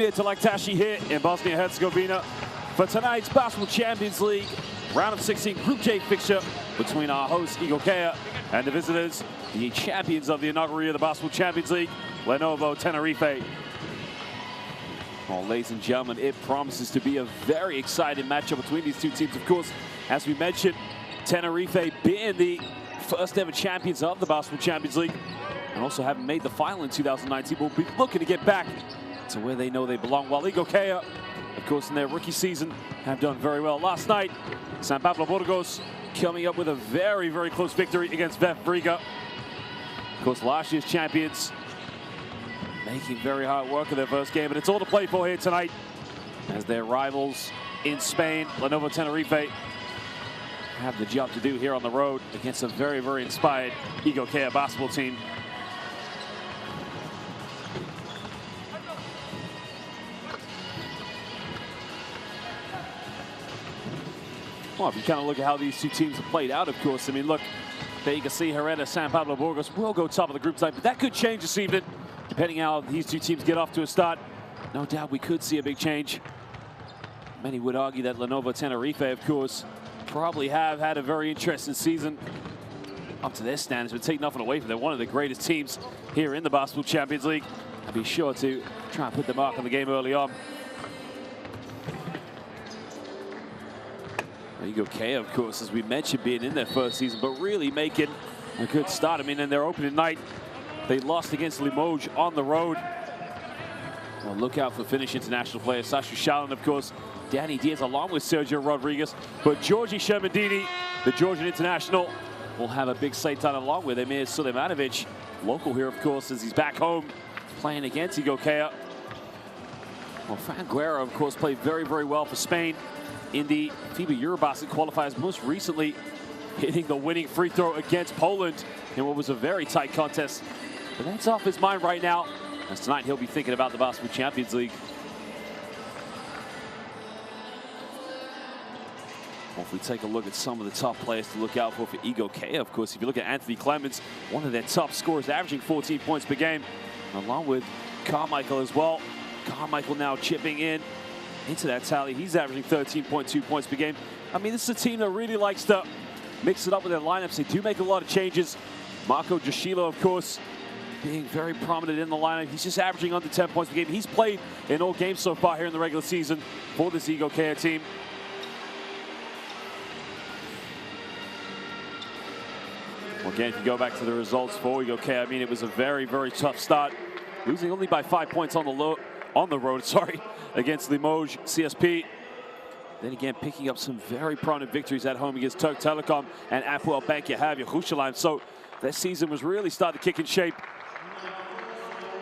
Here to Laktashi here in Bosnia-Herzegovina for tonight's Basketball Champions League round of 16 Group J fixture between our hosts Igokea and the visitors, the champions of the inaugural year of the Basketball Champions League, Lenovo Tenerife. Well, ladies and gentlemen, it promises to be a very exciting matchup between these two teams. Of course, as we mentioned, Tenerife being the first ever champions of the Basketball Champions League and also having made the final in 2019, will be looking to get back to where they know they belong. While Igokea, of course, in their rookie season, have done very well. Last night, San Pablo Burgos coming up with a very, very close victory against VEF Riga. Of course, last year's champions making very hard work of their first game, but it's all to play for here tonight as their rivals in Spain, Lenovo Tenerife, have the job to do here on the road against a very, very inspired Igokea basketball team. Well, if you kind of look at how these two teams have played out, of course, I mean, look, there you can see Herrera, San Pablo Burgos will go top of the group tonight, but that could change this evening, depending on how these two teams get off to a start. No doubt we could see a big change. Many would argue that Lenovo Tenerife, of course, probably have had a very interesting season up to their standards, but take nothing away from them. One of the greatest teams here in the Basketball Champions League. I'll be sure to try and put the mark on the game early on. Igokea, of course, as we mentioned, being in their first season, but really making a good start. I mean, in their opening night, they lost against Limoges on the road. Well, look out for Finnish international player Sasha Shalin, of course, Danny Diaz, along with Sergio Rodriguez. But Georgi Shermandini, the Georgian international, will have a big sight on along with Emir Sulemanovic, local here, of course, as he's back home playing against Igokea. Well, Fran Guerra, of course, played very, very well for Spain in the FIBA Eurobasket qualifiers, most recently hitting the winning free throw against Poland in what was a very tight contest. But that's off his mind right now, as tonight he'll be thinking about the Basketball Champions League. Well, if we take a look at some of the top players to look out for Igokea, of course, if you look at Anthony Clemens, one of their top scorers, averaging 14 points per game, along with Carmichael as well. Carmichael now chipping in into that tally. He's averaging 13.2 points per game. I mean, this is a team that really likes to mix it up with their lineups. They do make a lot of changes. Marco Giashilo, of course, being very prominent in the lineup. He's just averaging under 10 points per game. He's played in all games so far here in the regular season for this Igokea team. Well, again, if you go back to the results for Igokea, I mean, it was a very, very tough start, losing only by 5 points on the road, against Limoges CSP. Then again, picking up some very prominent victories at home against Turk Telekom and Apoel Bank Yehavia Yerushalayim. So their season was really starting to kick in shape.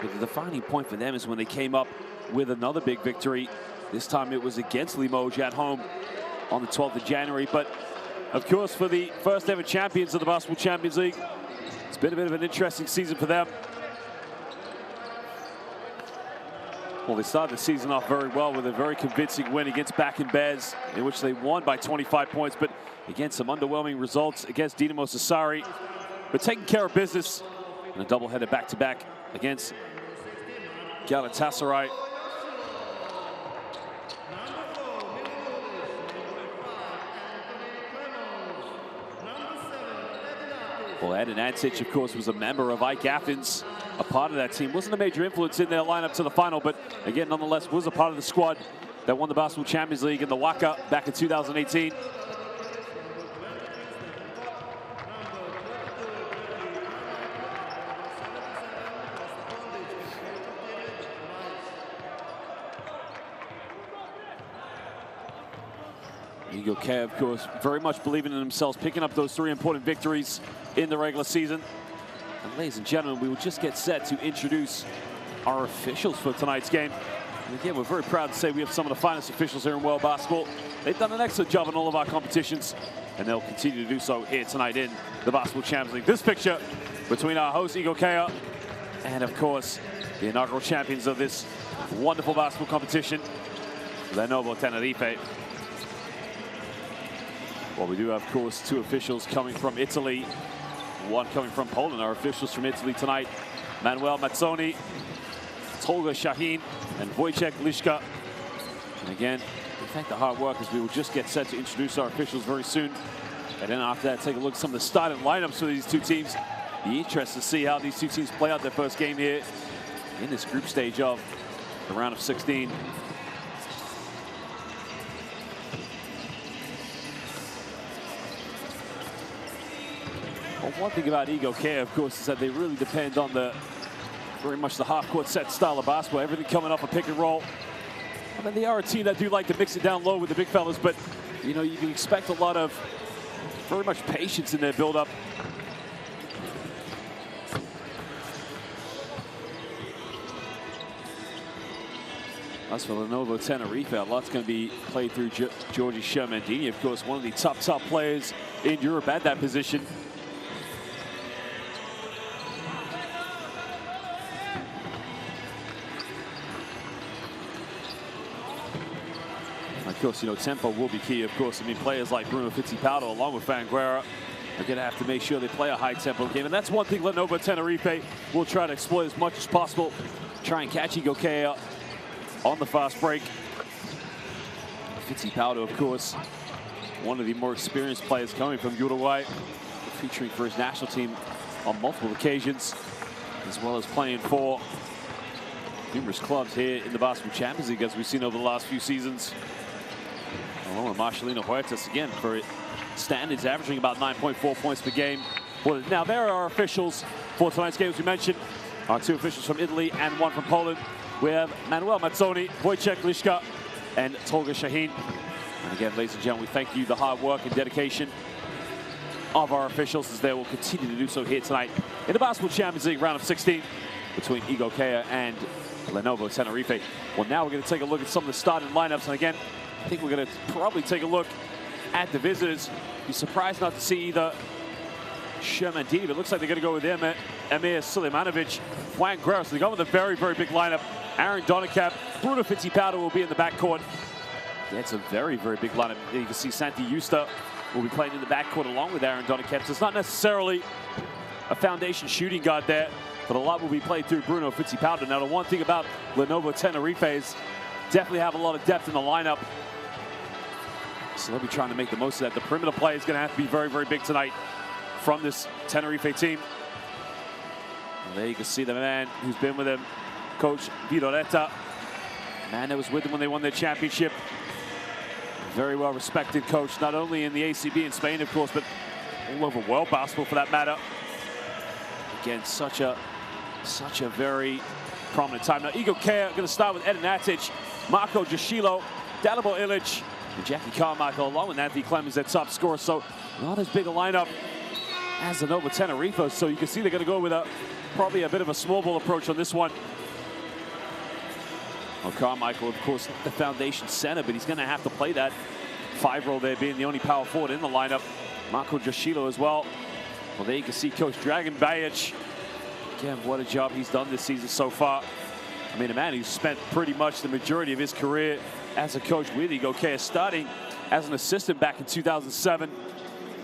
But the defining point for them is when they came up with another big victory. This time it was against Limoges at home on the 12th of January. But of course, for the first ever champions of the Basketball Champions League, it's been a bit of an interesting season for them. Well, they started the season off very well with a very convincing win against Back in Bez, in which they won by 25 points, but again, some underwhelming results against Dinamo Sassari. But taking care of business in a doubleheader back-to-back against Galatasaray. Well, Eden Antic, of course, was a member of Ike Athens, a part of that team. Wasn't a major influence in their lineup to the final, but again, nonetheless, was a part of the squad that won the Basketball Champions League in the Waka back in 2018. Igokea, of course, very much believing in themselves, picking up those 3 important victories in the regular season. And ladies and gentlemen, we will just get set to introduce our officials for tonight's game. And again, we're very proud to say we have some of the finest officials here in world basketball. They've done an excellent job in all of our competitions, and they'll continue to do so here tonight in the Basketball Champions League. This picture between our host, Igokea, and of course, the inaugural champions of this wonderful basketball competition, Lenovo Tenerife. Well, we do have, of course, 2 officials coming from Italy, 1 coming from Poland. Our officials from Italy tonight, Manuel Mazzoni Tolga Shahin and Wojciech Liszka. And again, we thank the hard workers. We will just get set to introduce our officials very soon. And then after that, take a look at some of the starting lineups for these two teams. Be interested to see how these two teams play out their first game here in this group stage of the round of 16. Well, one thing about Igokea, of course, is that they really depend on very much the half-court set style of basketball. Everything coming off a pick and roll. I mean, they are a team that do like to mix it down low with the big fellas, but you know, you can expect a lot of very much patience in their build-up. As for Lenovo Tenerife, a lot's going to be played through Georgi Shermandini, of course, one of the top players in Europe at that position. Of course, you know, tempo will be key, of course. I mean, players like Bruno Fittipaldo, along with Fanguera, are going to have to make sure they play a high-tempo game. And that's one thing Lenovo Tenerife will try to exploit as much as possible. Try and catch Igokea on the fast break. Fittipaldo, of course, one of the more experienced players coming from Uruguay, featuring for his national team on multiple occasions, as well as playing for numerous clubs here in the Basketball Champions League, as we've seen over the last few seasons. Along with Marcelino Huertas, again, for standards, averaging about 9.4 points per game. Well, now, there are our officials for tonight's game, as we mentioned. Our two officials from Italy and one from Poland. We have Manuel Mazzoni, Wojciech Liszka, and Tolga Shahin. And again, ladies and gentlemen, we thank you the hard work and dedication of our officials, as they will continue to do so here tonight in the Basketball Champions League round of 16 between Igokea and Lenovo Tenerife. Well, now we're going to take a look at some of the starting lineups. And again, I think we're going to probably take a look at the visitors. Be surprised not to see either Shermandini, but it looks like they're going to go with Emir Sulemanovic, Fanguera. So they go with a very, very big lineup. Aaron Donicap, Bruno Fittipaldo will be in the backcourt. Yeah, it's a very, very big lineup. You can see Santi Justa will be playing in the backcourt along with Aaron Donicap. So it's not necessarily a foundation shooting guard there, but a lot will be played through Bruno Fittipaldo. Now, the one thing about Lenovo Tenerife is definitely have a lot of depth in the lineup. So they'll be trying to make the most of that. The perimeter play is going to have to be very, very big tonight from this Tenerife team. And there you can see the man who's been with him, Coach Vidoretta. Man that was with them when they won their championship. Very well respected coach, not only in the ACB in Spain, of course, but all over world basketball for that matter. Again, such a very prominent time. Now, Igokea going to start with Ed Natic, Marko Jashilo, Dalibor Ilic, and Jackie Carmichael, along with Anthony Clemens, their top scorer. So not as big a lineup as the Lenovo Tenerife. So you can see they're going to go with probably a bit of a small ball approach on this one. Well, Carmichael, of course, the foundation center, but he's going to have to play that 5 role there, being the only power forward in the lineup. Marko Jashilo as well. Well, there you can see Coach Dragan Bajic. Again, what a job he's done this season so far. I mean, a man who's spent pretty much the majority of his career as a coach with Igokea, starting as an assistant back in 2007,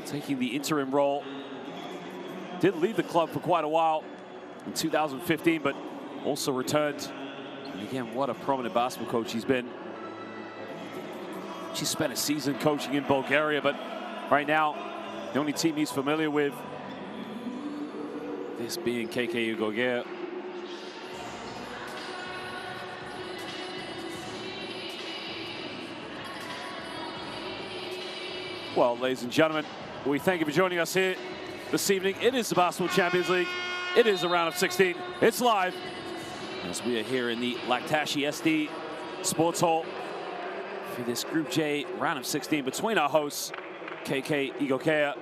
taking the interim role. Did leave the club for quite a while in 2015, but also returned. And again, what a prominent basketball coach he's been. She spent a season coaching in Bulgaria, but right now, the only team he's familiar with, this being KK Igokea. Well, ladies and gentlemen, we thank you for joining us here this evening. It is the Basketball Champions League. It is the round of 16. It's live as we are here in the Laktashi SD Sports Hall for this Group J round of 16 between our hosts, KK Igokea,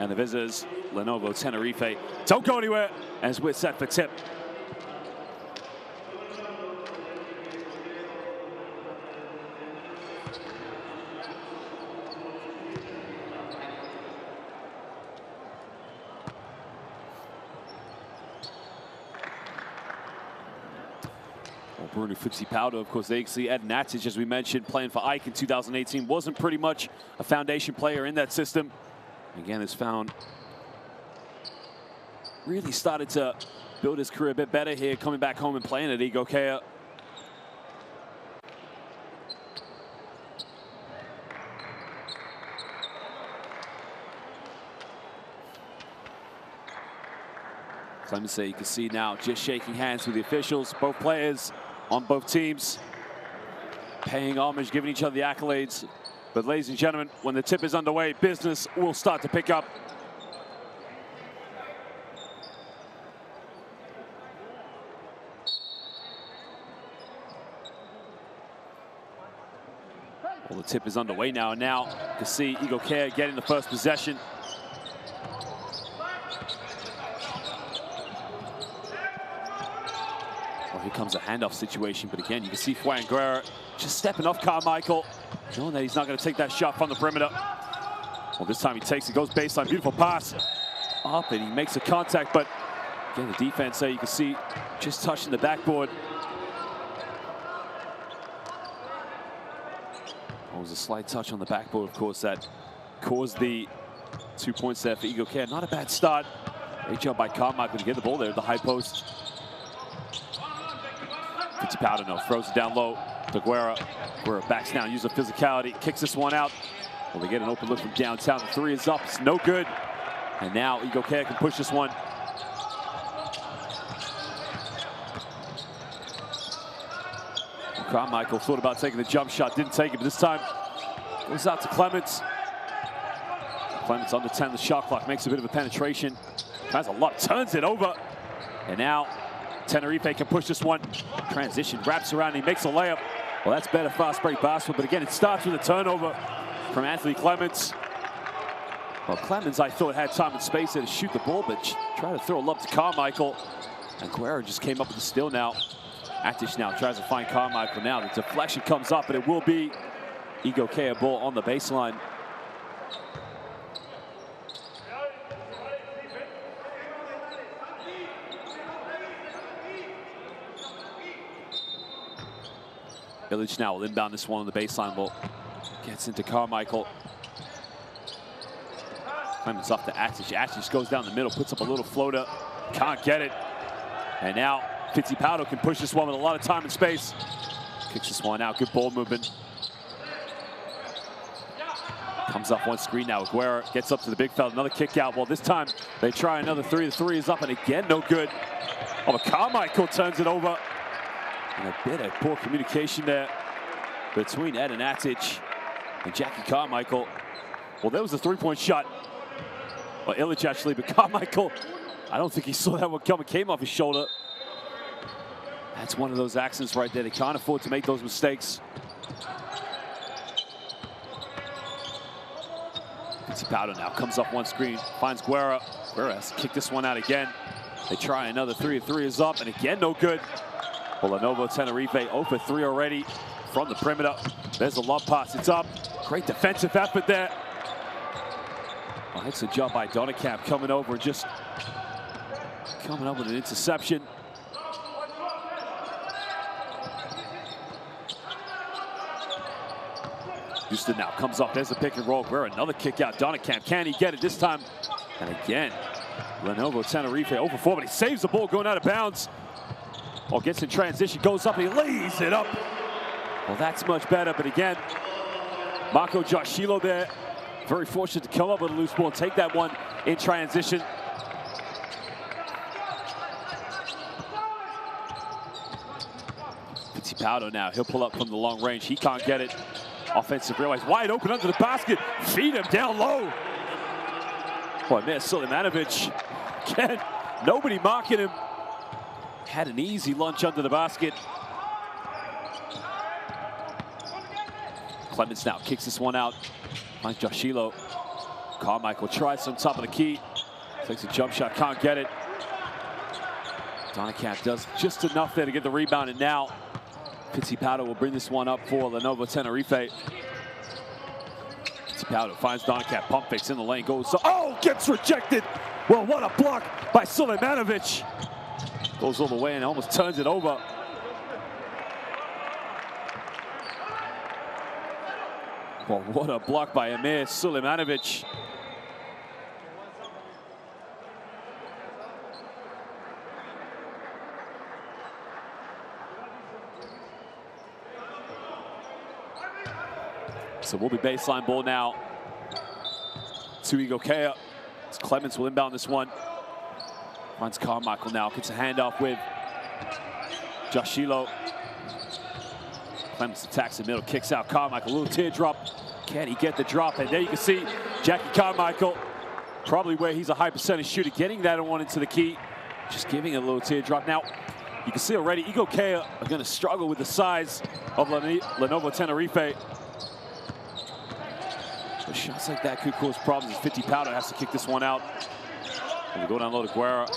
and the visitors, Lenovo Tenerife. Don't go anywhere as we're set for tip. Bruno Fittipaldo, of course, they see Ed Natic, as we mentioned, playing for Ike in 2018. Wasn't pretty much a foundation player in that system. Again, has found, really started to build his career a bit better here, coming back home and playing at Igokea. Clemens, you can see now just shaking hands with the officials, both players on both teams, paying homage, giving each other the accolades. But ladies and gentlemen, when the tip is underway, business will start to pick up. Well, the tip is underway now, and now you can see Igokea getting the first possession. Well, here comes a handoff situation, but again, you can see Fuenguera just stepping off Carmichael, knowing that he's not going to take that shot from the perimeter. Well, this time he takes it, goes baseline, beautiful pass up, and he makes a contact, but again, the defense there, you can see just touching the backboard. Well, it was a slight touch on the backboard, of course, that caused the 2 points there for Igokea. Not a bad start. Great job by Carmichael to get the ball there at the high post. Powder throws it down low to Guerra. Guerra backs down, uses physicality, kicks this one out. Well, they get an open look from downtown. The three is up, it's no good. And now Igokea can push this one. Carmichael thought about taking the jump shot, didn't take it, but this time goes out to Clemens. Clemens under 10, the shot clock, makes a bit of a penetration. Has a lot, turns it over. And now Tenerife can push this one. Transition, wraps around, and he makes a layup. Well, that's better fast break basketball, but again, it starts with a turnover from Anthony Clemens. Well, Clemens, I thought, had time and space there to shoot the ball, but tried to throw a lob to Carmichael. And Guerra just came up with the steal now. Atic now tries to find Carmichael now. The deflection comes up, but it will be Igokea ball on the baseline. Illich now will inbound this one on the baseline. Ball gets into Carmichael. Clemens off to Atic. Atic goes down the middle, puts up a little floater. Can't get it. And now Fittipaldo can push this one with a lot of time and space. Kicks this one out. Good ball movement. Comes up one screen now. Guerra gets up to the big fella. Another kick out. Well, this time they try another three. The three is up, and again, no good. Oh, but Carmichael turns it over. And a bit of poor communication there between Ed and Atic and Jackie Carmichael. Well, there was a three-point shot. Well, Illich actually, but Carmichael, I don't think he saw that one coming. Came off his shoulder. That's one of those accidents right there. They can't afford to make those mistakes. Powder now comes up one screen, finds Guerra. Guerra has to kick this one out again. They try another three. The three is up, and again, no good. Well, Lenovo Tenerife 0 for 3 already from the perimeter. There's a lob pass, it's up. Great defensive effort there. Well, that's a job by Donnekamp coming over and just coming up with an interception. Houston now comes up, there's a pick and roll. Guerra, another kick out. Donnekamp, can he get it this time? And again, Lenovo Tenerife 0 for 4, but he saves the ball going out of bounds. Well, gets in transition, goes up, and he lays it up. Well, that's much better, but again, Marco Joshilo there, very fortunate to come up with a loose ball and take that one in transition. Fittipaldo now, he'll pull up from the long range. He can't get it. Offensive realize wide open under the basket. Feed him down low. Boy, man, Sulemanovic, again, nobody marking him. Had an easy lunch under the basket. Clemens now kicks this one out. Finds Joshilo. Carmichael tries on top of the key. Takes a jump shot, can't get it. Donnekamp does just enough there to get the rebound, and now Fittipaldo will bring this one up for Lenovo Tenerife. Fittipaldo finds Donnekamp, pump fakes in the lane, goes, oh, gets rejected. Well, what a block by Sulemanovic. Goes all the way and almost turns it over. Well, what a block by Amir Sulemanovic. So we'll be baseline ball now to Igokea. Clemens will inbound this one. Finds Carmichael now, gets a handoff with Joshilo. Clemens attacks the middle, kicks out Carmichael, a little teardrop. Can he get the drop? And there you can see Jackie Carmichael, probably where he's a high percentage shooter, getting that one into the key, just giving it a little teardrop. Now, you can see already Igokea are going to struggle with the size of Lenovo Tenerife. But shots like that could cause problems. 50 Powder has to kick this one out. And we go down low to Guerra.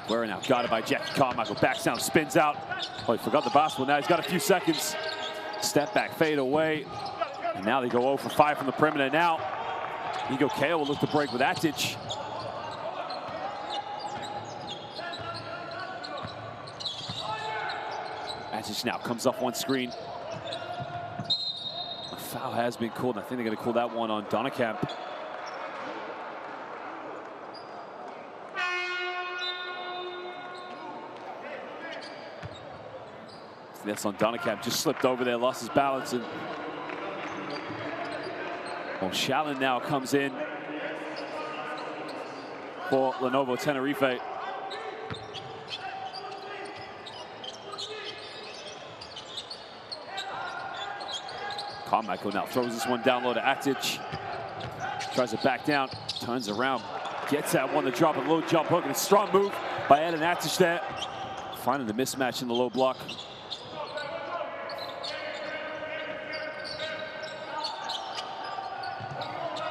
Guerra now got it by Jackie Carmichael. Backs down, spins out. Oh, he forgot the basketball. Now he's got a few seconds. Step back, fade away. And now they go 0 for 5 from the perimeter. Now, Igokea will look to break with Atic. Atic now comes up one screen. A foul has been called, and I think they're going to call that one on Donnekamp. That's on Donnekamp, just slipped over there, lost his balance. And well, Shallon now comes in for Lenovo Tenerife. Carmichael now throws this one down low to Atic. Tries to back down, turns around, gets that one to drop a low jump hook, and a strong move by Eden Atic there. Finding the mismatch in the low block.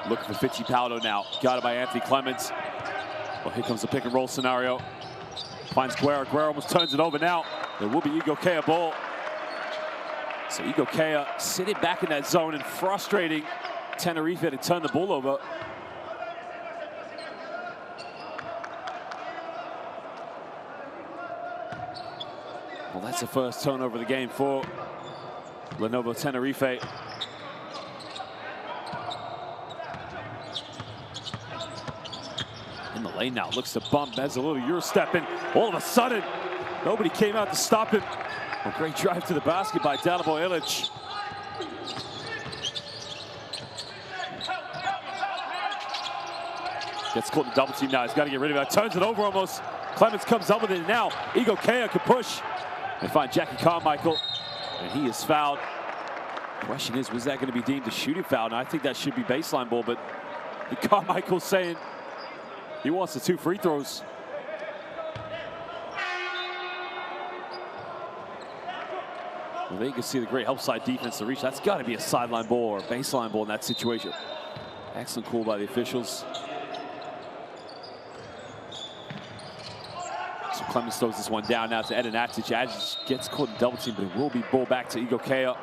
Looking for Fittipaldo now. Got it by Anthony Clemens. Well, here comes the pick and roll scenario. Finds Guerra. Guerra almost turns it over now. There will be Igokea ball. So Igokea sitting back in that zone and frustrating Tenerife to turn the ball over. Well, that's the first turnover of the game for Lenovo Tenerife. In the lane now, looks to bump, has a little Euro step in. All of a sudden, nobody came out to stop him. A great drive to the basket by Dalibor Ilic. Gets caught in the double team now, he's got to get rid of it. Turns it over almost. Clemens comes up with it now. Igokea could push and find Jackie Carmichael, and he is fouled. Question is, was that going to be deemed a shooting foul? And I think that should be baseline ball, but Carmichael saying he wants the 2 free throws. Well, there you can see the great help side defense to reach. That's got to be a sideline ball or a baseline ball in that situation. Excellent call by the officials. So Clemens throws this one down now to Eden Atic. Atic gets caught in double team, but it will be ball back to Igokea.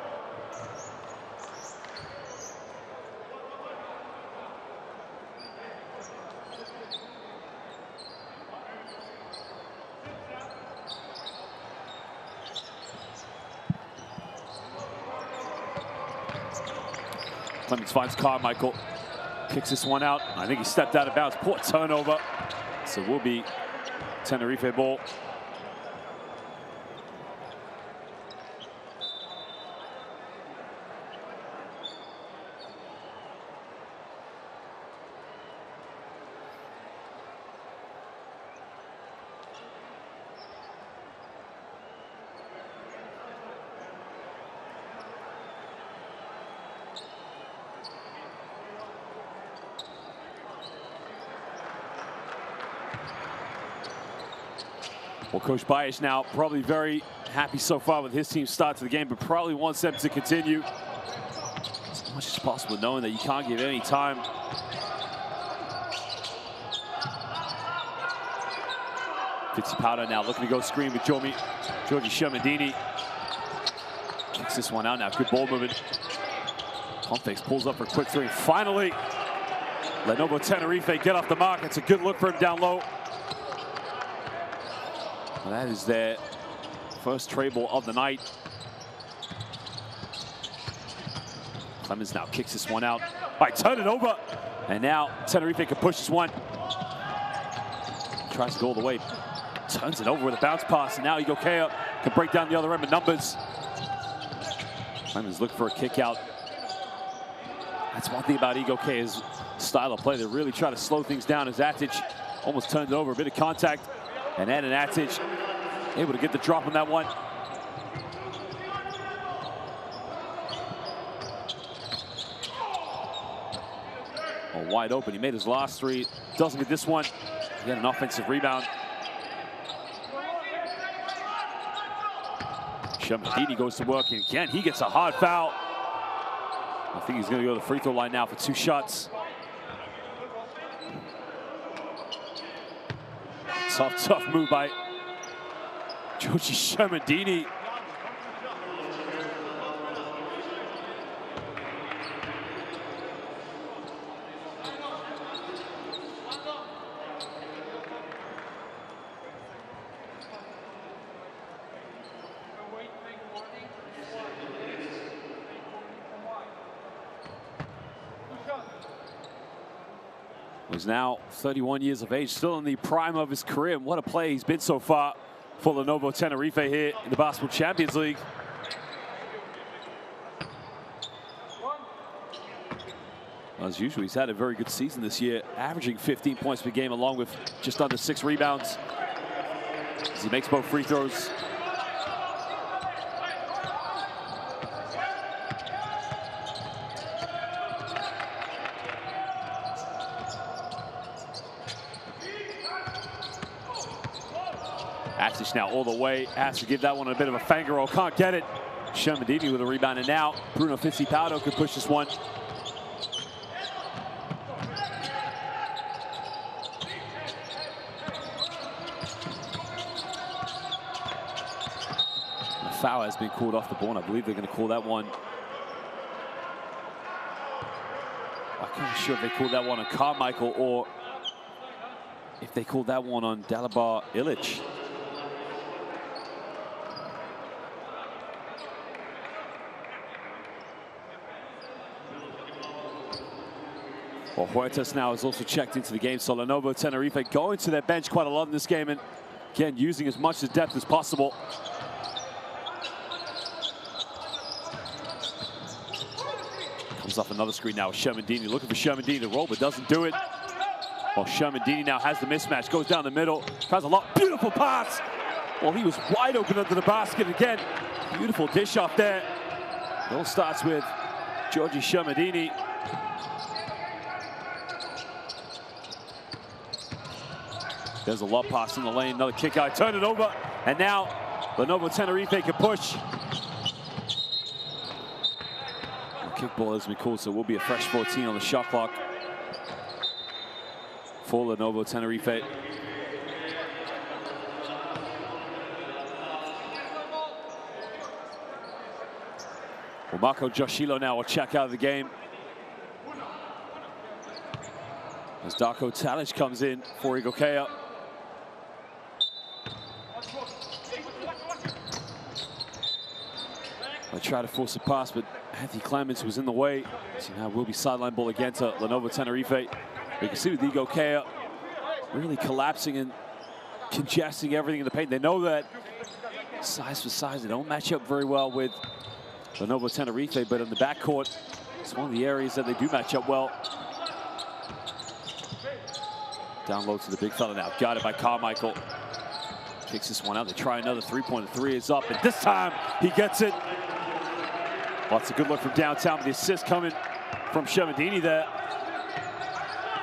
Clemens finds Carmichael, kicks this one out. I think he stepped out of bounds. Poor turnover. So it will be Tenerife ball. Well, Coach Baez now probably very happy so far with his team's start to the game, but probably wants them to continue as much as possible, knowing that you can't give any time. Fittipaldo now looking to go screen with Giorgi Shermandini. Kicks this one out now. Good ball movement. Pump fakes, pulls up for a quick 3. Finally, Lenovo Tenerife get off the mark. It's a good look for him down low. Well, that is their first tray ball of the night. Clemens now kicks this one out. All right, turn it over. And now Tenerife can push this one. Tries to go all the way. Turns it over with a bounce pass. And now Igokea can break down the other end with numbers. Clemens looking for a kick out. That's one thing about Igokea's style of play. They really try to slow things down as Atic almost turned it over. A bit of contact. And then Atic able to get the drop on that one. Oh, wide open. He made his last three. Doesn't get this one. He had an offensive rebound. Sherman goes to work, and again, he gets a hard foul. I think he's going to go to the free throw line now for 2 shots. Tough move by Joji Sherman-Dini. He's now 31 years of age, still in the prime of his career. And what a play he's been so far for Lenovo Tenerife here in the Basketball Champions League. As usual, he's had a very good season this year, averaging 15 points per game along with just under 6 rebounds. As he makes both free throws. Atic now all the way, has to give that one a bit of a finger roll, can't get it. Sherman-Dini with a rebound, and now Bruno Fittipaldo could push this one. The foul has been called off the ball, and I believe they're going to call that one. I'm not sure if they called that one on Carmichael or if they called that one on Dalibor Ilic. Well, Huertas now has also checked into the game, so Lenovo Tenerife going to their bench quite a lot in this game, and again, using as much depth as possible. Comes off another screen now with Sherman-Dini, looking for Sherman-Dini to roll, but doesn't do it. Well, Sherman-Dini now has the mismatch, goes down the middle, tries a lot, beautiful pass. Well, he was wide open under the basket again. Beautiful dish off there. It all starts with Joji Sherman-Dini. There's a lob pass in the lane, another kick out, turn it over, and now Lenovo Tenerife can push. The kick ball has been called, so it will be a fresh 14 on the shot clock for Lenovo Tenerife. Well, Marco Joshilo now will check out of the game as Darko Talic comes in for Igokea. I tried to force a pass, but Anthony Clements was in the way. So now will be sideline ball again to Lenovo Tenerife. You can see with Igokea really collapsing and congesting everything in the paint. They know that size for size, they don't match up very well with Lenovo Tenerife, but in the backcourt, it's one of the areas that they do match up well. Down low to the big fella now, got it by Carmichael. Kicks this one out, they try another three-pointer, 3 is up, and this time he gets it. Well, it's a good look from downtown, but the assist coming from Sherman-Dini there.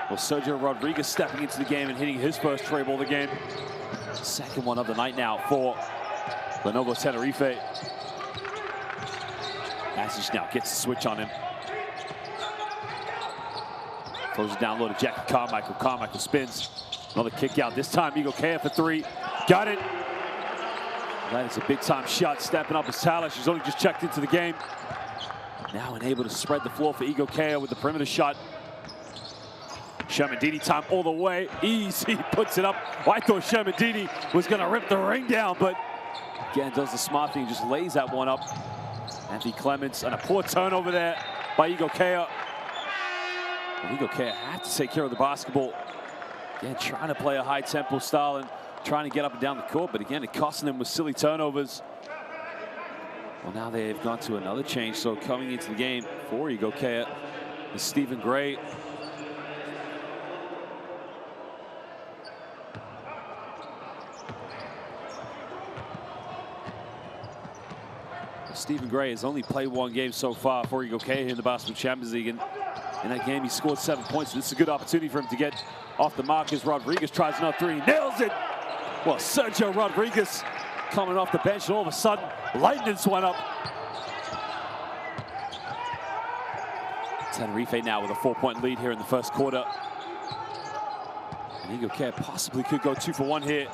Well, Sergio Rodriguez stepping into the game and hitting his first tray ball of the game. Second one of the night now for Lenovo Tenerife. Atic now gets the switch on him. Throws it down low to Jackie Carmichael. Carmichael spins. Another kick out. This time Igokea for 3. Got it. That is a big-time shot. Stepping up is Talic, who's only just checked into the game. Now unable to spread the floor for Igokea with the perimeter shot. Sherman-Dini time all the way. Easy, puts it up. Well, I thought Sherman-Dini was going to rip the ring down, but again, does the smart thing, just lays that one up. Anthony Clements, and a poor turnover there by Igokea. Well, Igokea had to take care of the basketball. Again, trying to play a high-tempo style and trying to get up and down the court, but again, it costing them with silly turnovers. Well, now they've gone to another change, so coming into the game for Igokea is Stephen Gray. Stephen Gray has only played one game so far for Igokea in the Basketball Champions League. And in that game, he scored 7 points. This is a good opportunity for him to get off the mark as Rodriguez tries another three. He nails it. Well, Sergio Rodriguez coming off the bench, and all of a sudden, lightning's went up. Tenerife now with a 4-point lead here in the first quarter. And Igokea possibly could go 2 for 1 here.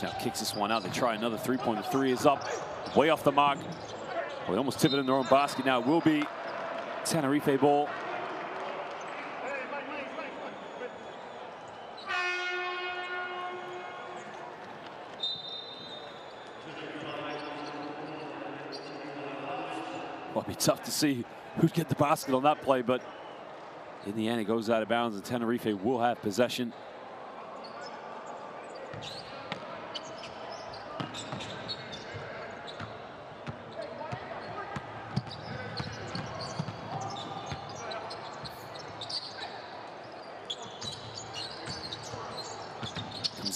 Now kicks this one out. They try another three-pointer. Three is up, way off the mark. Well, they almost tip it in their own basket now. It will be Tenerife ball. Well, it'd be tough to see who'd get the basket on that play, but in the end, it goes out of bounds, and Tenerife will have possession.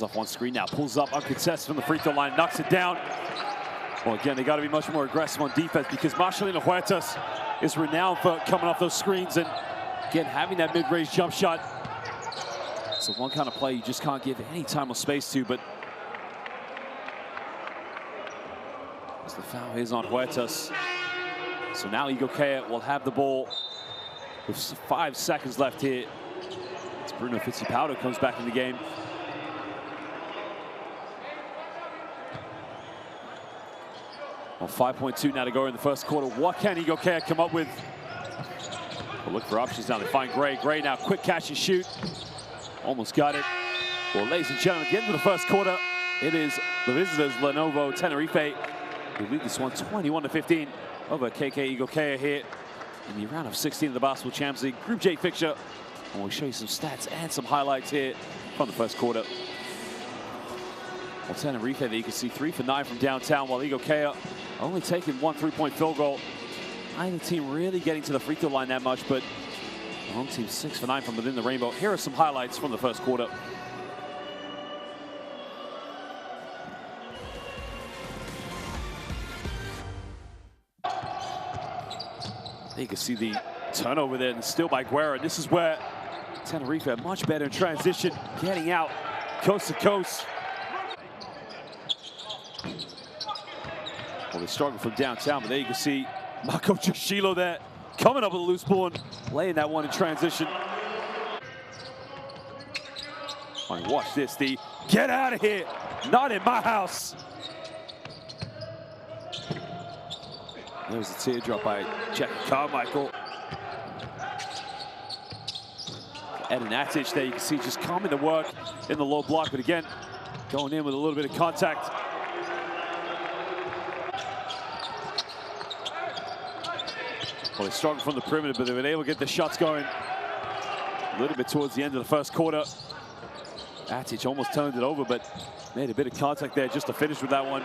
Off one screen now, pulls up uncontested from the free throw line, knocks it down. Well, again, they got to be much more aggressive on defense because Marcelino Huertas is renowned for coming off those screens and, again, having that mid-range jump shot. So one kind of play you just can't give any time or space to, but as the foul is on Huertas. So now Igokea will have the ball with 5 seconds left here. It's Bruno Fittipaldo comes back in the game. Well, 5.2 now to go in the first quarter. What can Igokea come up with? We'll look for options now. They find Gray. Gray now, quick catch and shoot. Almost got it. Well, ladies and gentlemen, at the end of the first quarter, it is the visitors, Lenovo Tenerife, who lead this one 21-15 over KK Igokea here in the round of 16 of the Basketball Champions League Group J fixture. And we'll show you some stats and some highlights here from the first quarter. Well, Tenerife, that you can see 3 for 9 from downtown, while Igokea only taking 1 3-point field goal. Neither team really getting to the free throw line that much, but the home team 6 for 9 from within the rainbow. Here are some highlights from the first quarter. You can see the turnover there and steal by Guerra. This is where Tenerife are much better in transition, getting out coast to coast. Well, they struggle from downtown, but there you can see Marco Trujillo there coming up with a loose ball and laying that one in transition. And watch this, the get out of here, not in my house. There's a teardrop by Jackie Carmichael. Eden Atic there, you can see just coming to work in the low block, but again, going in with a little bit of contact. Well, they struggled from the perimeter, but they were able to get the shots going a little bit towards the end of the first quarter. Atic almost turned it over, but made a bit of contact there just to finish with that one.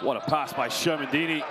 What a pass by Shermandini.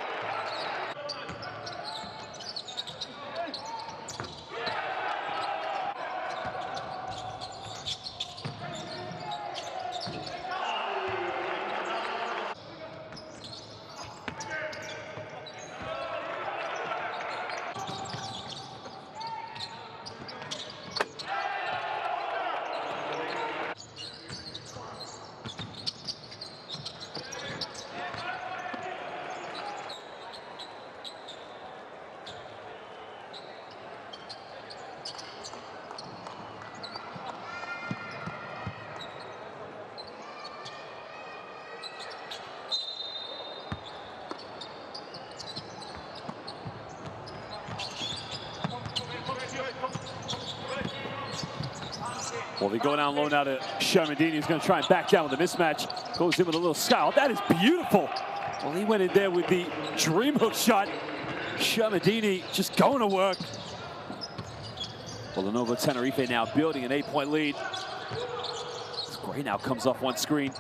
Well, they go down low now to Shermandini, who's going to try and back down with a mismatch. Goes in with a little scout. That is beautiful. Well, he went in there with the dream hook shot. Shermandini just going to work. Well, Lenovo Tenerife now building an 8-point lead. Gray now comes off one screen.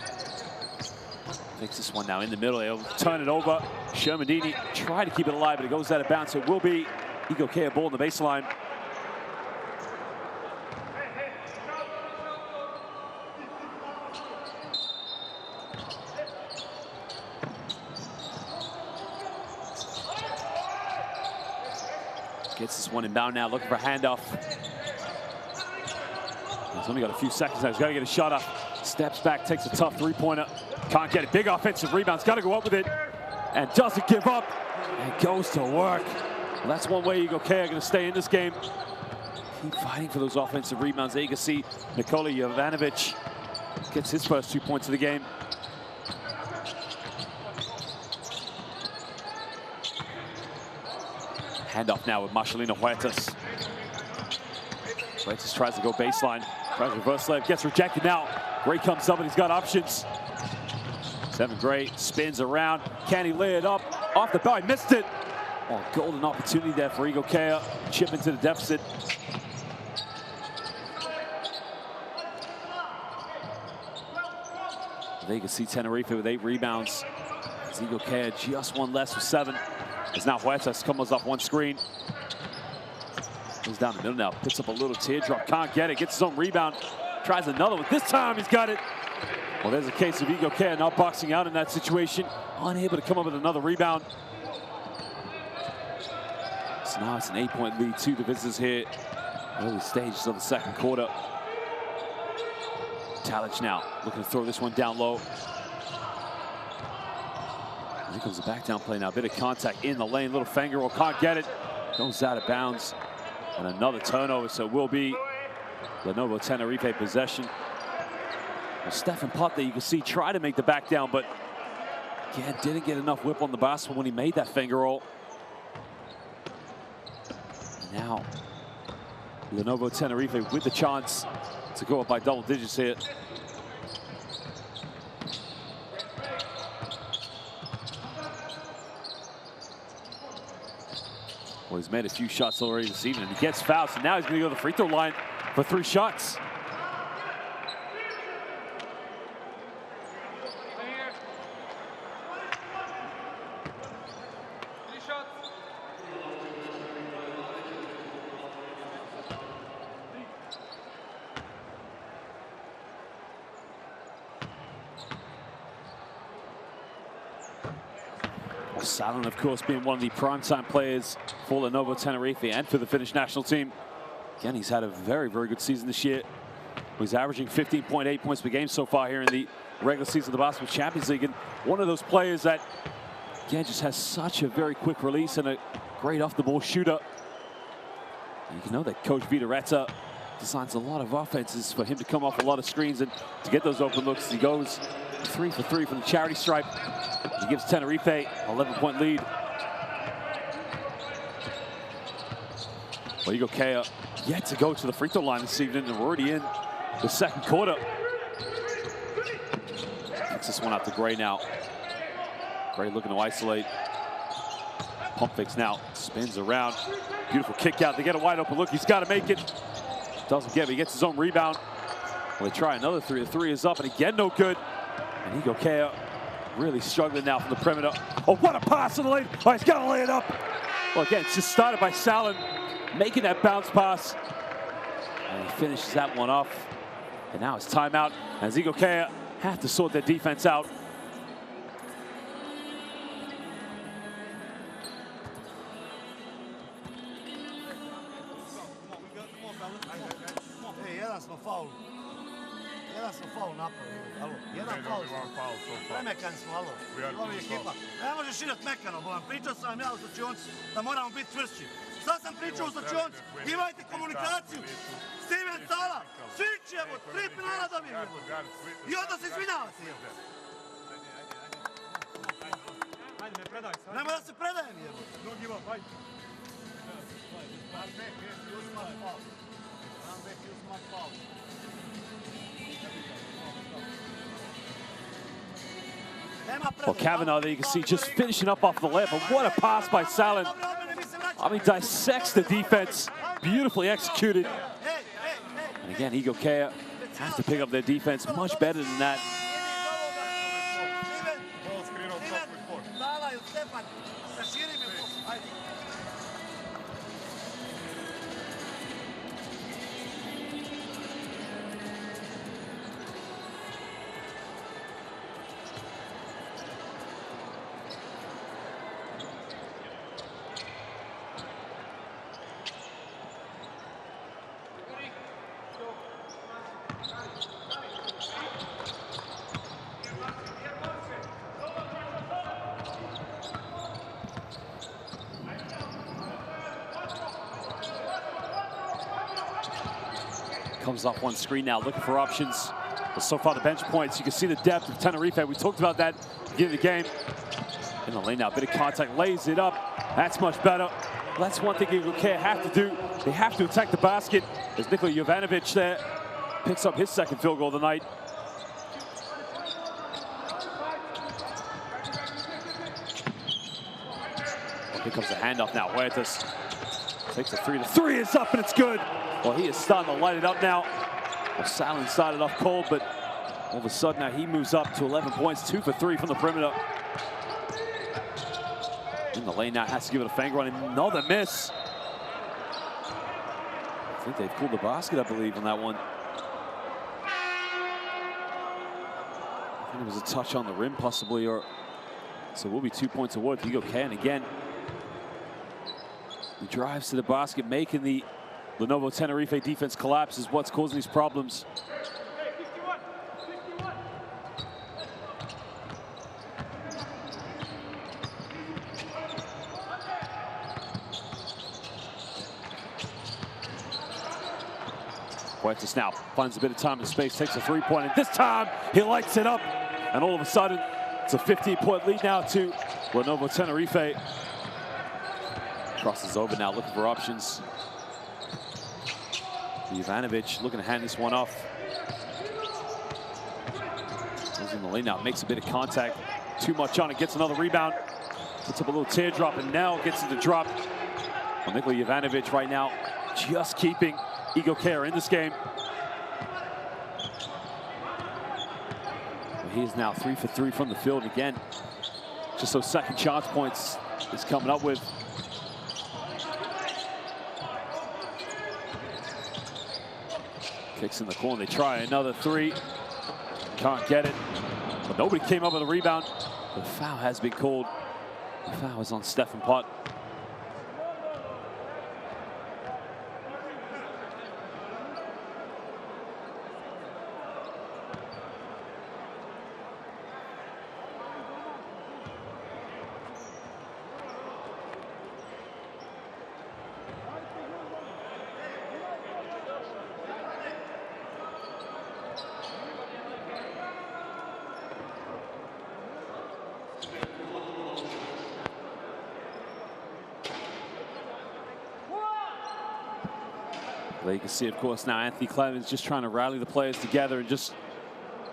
Takes this one now in the middle. He'll turn it over. Shermandini try to keep it alive, but it goes out of bounds. So it will be Igokea ball on the baseline. Gets this one inbound now, looking for a handoff. He's only got a few seconds now. He's got to get a shot up. Steps back, takes a tough three-pointer. Can't get it. Big offensive rebounds. Got to go up with it. And doesn't give up. And goes to work. Well, that's one way Igokea are going to stay in this game. Keep fighting for those offensive rebounds. There you can see Nikola Jovanovic gets his first 2 points of the game. Handoff now with Marcelino Huertas. Huertas tries to go baseline. Tries reverse layup. Gets rejected now. Gray comes up and he's got options. Seven Gray spins around. Can he lay it up? Off the bar. Missed it. Oh, golden opportunity there for Igokea. Chip into the deficit. There you can see Tenerife with 8 rebounds. As Igokea just one less with 7. As now Huertas comes up one screen. Goes down the middle now. Picks up a little teardrop. Can't get it. Gets his own rebound. Tries another one. This time he's got it. Well, there's a case of Igokea not boxing out in that situation. Unable to come up with another rebound. So now it's an 8-point lead to the visitors here. Early stages of the second quarter. Talic now looking to throw this one down low. Here comes the back down play now. A bit of contact in the lane. Little finger roll. Can't get it. Goes out of bounds. And another turnover. So it will be Lenovo Tenerife possession. Well, Stefan Putler, you can see, tried to make the back down, but again, didn't get enough whip on the basketball when he made that finger roll. Now, Lenovo Tenerife with the chance to go up by double digits here. Well, he's made a few shots already this evening. He gets fouled, so now he's going to go to the free throw line for 3 shots. Salin, of course, being one of the primetime players for Lenovo Tenerife and for the Finnish national team. Again, he's had a very, very good season this year. He's averaging 15.8 points per game so far here in the regular season of the Basketball Champions League. And one of those players that, again, just has such a very quick release and a great off-the-ball shooter. And you know that Coach Vitoretta designs a lot of offenses for him to come off a lot of screens and to get those open looks. He goes 3 for 3 from the charity stripe. He gives Tenerife an 11-point lead. Well, Igokea yet to go to the free throw line this evening, and we're already in the second quarter. Kicks this one out to Gray now. Gray looking to isolate. Pump fakes now, spins around. Beautiful kick out. They get a wide open look. He's got to make it. Doesn't get it. He gets his own rebound. Well, they try another 3. The 3 is up, and again, no good. And Igokea really struggling now from the perimeter. Oh, what a pass in the lane. Oh, he's got to lay it up. Well, again, it's just started by Salin making that bounce pass. And he finishes that one off. And now it's timeout as Igokea have to sort their defense out. Jedan smo faul napravili, alo, jedan faul smo. Premekani smo, alo. Ovo je ekipa. Ne možeš igrati mekano, bolam. Pričao sam vam ja u slučionci da moramo biti čvršći. Sad sam pričao u slučionci. Imajte komunikaciju. Steven Sala, sviči, evo, 3 penala dobijem. I onda se izvinjavate, evo. Nemoj da se predajem, evo. Well, Kavanaugh, there you can see just finishing up off the layup, but what a pass by Salin. I mean, dissects the defense, beautifully executed. And again, Igokea has to pick up their defense much better than that. Stefan, raširi mi posao, ajde. Comes off one screen now, looking for options. But so far, the bench points, you can see the depth of Tenerife. We talked about that at the beginning of the game. In the lane now, bit of contact, lays it up. That's much better. That's one thing Igokea have to do. They have to attack the basket. As Nikola Jovanovic there picks up his second field goal of the night. Well, here comes the handoff now. Huertas takes a three. The three is up and it's good. Well, he is starting to light it up now. Well, Salin started off cold, but all of a sudden now he moves up to 11 points, 2 for 3 from the perimeter. In the lane now, has to give it a finger on him. Another miss. I think they've pulled the basket, I believe, on that one. I think it was a touch on the rim, possibly, or so it will be 2 points awarded to Igokea. And again, he drives to the basket, making the Lenovo Tenerife defense collapse is what's causing these problems. Huertas now finds a bit of time and space, takes a three-pointer. This time, he lights it up. And all of a sudden, it's a 15-point lead now to Lenovo Tenerife. Crosses over now, looking for options. Jovanovic looking to hand this one off. Goes in the lane now, makes a bit of contact. Too much on it, gets another rebound. Puts up a little teardrop and now gets it to drop. Well, Nikola Jovanovic right now just keeping Igokea in this game. Well, he is now 3 for 3 from the field again. Just those second chance points he's coming up with. Kicks in the corner, they try another three. Can't get it, but nobody came up with a rebound. The foul has been called. The foul is on Stefan Pott. Well, you can see, of course, now Anthony Clemens just trying to rally the players together and just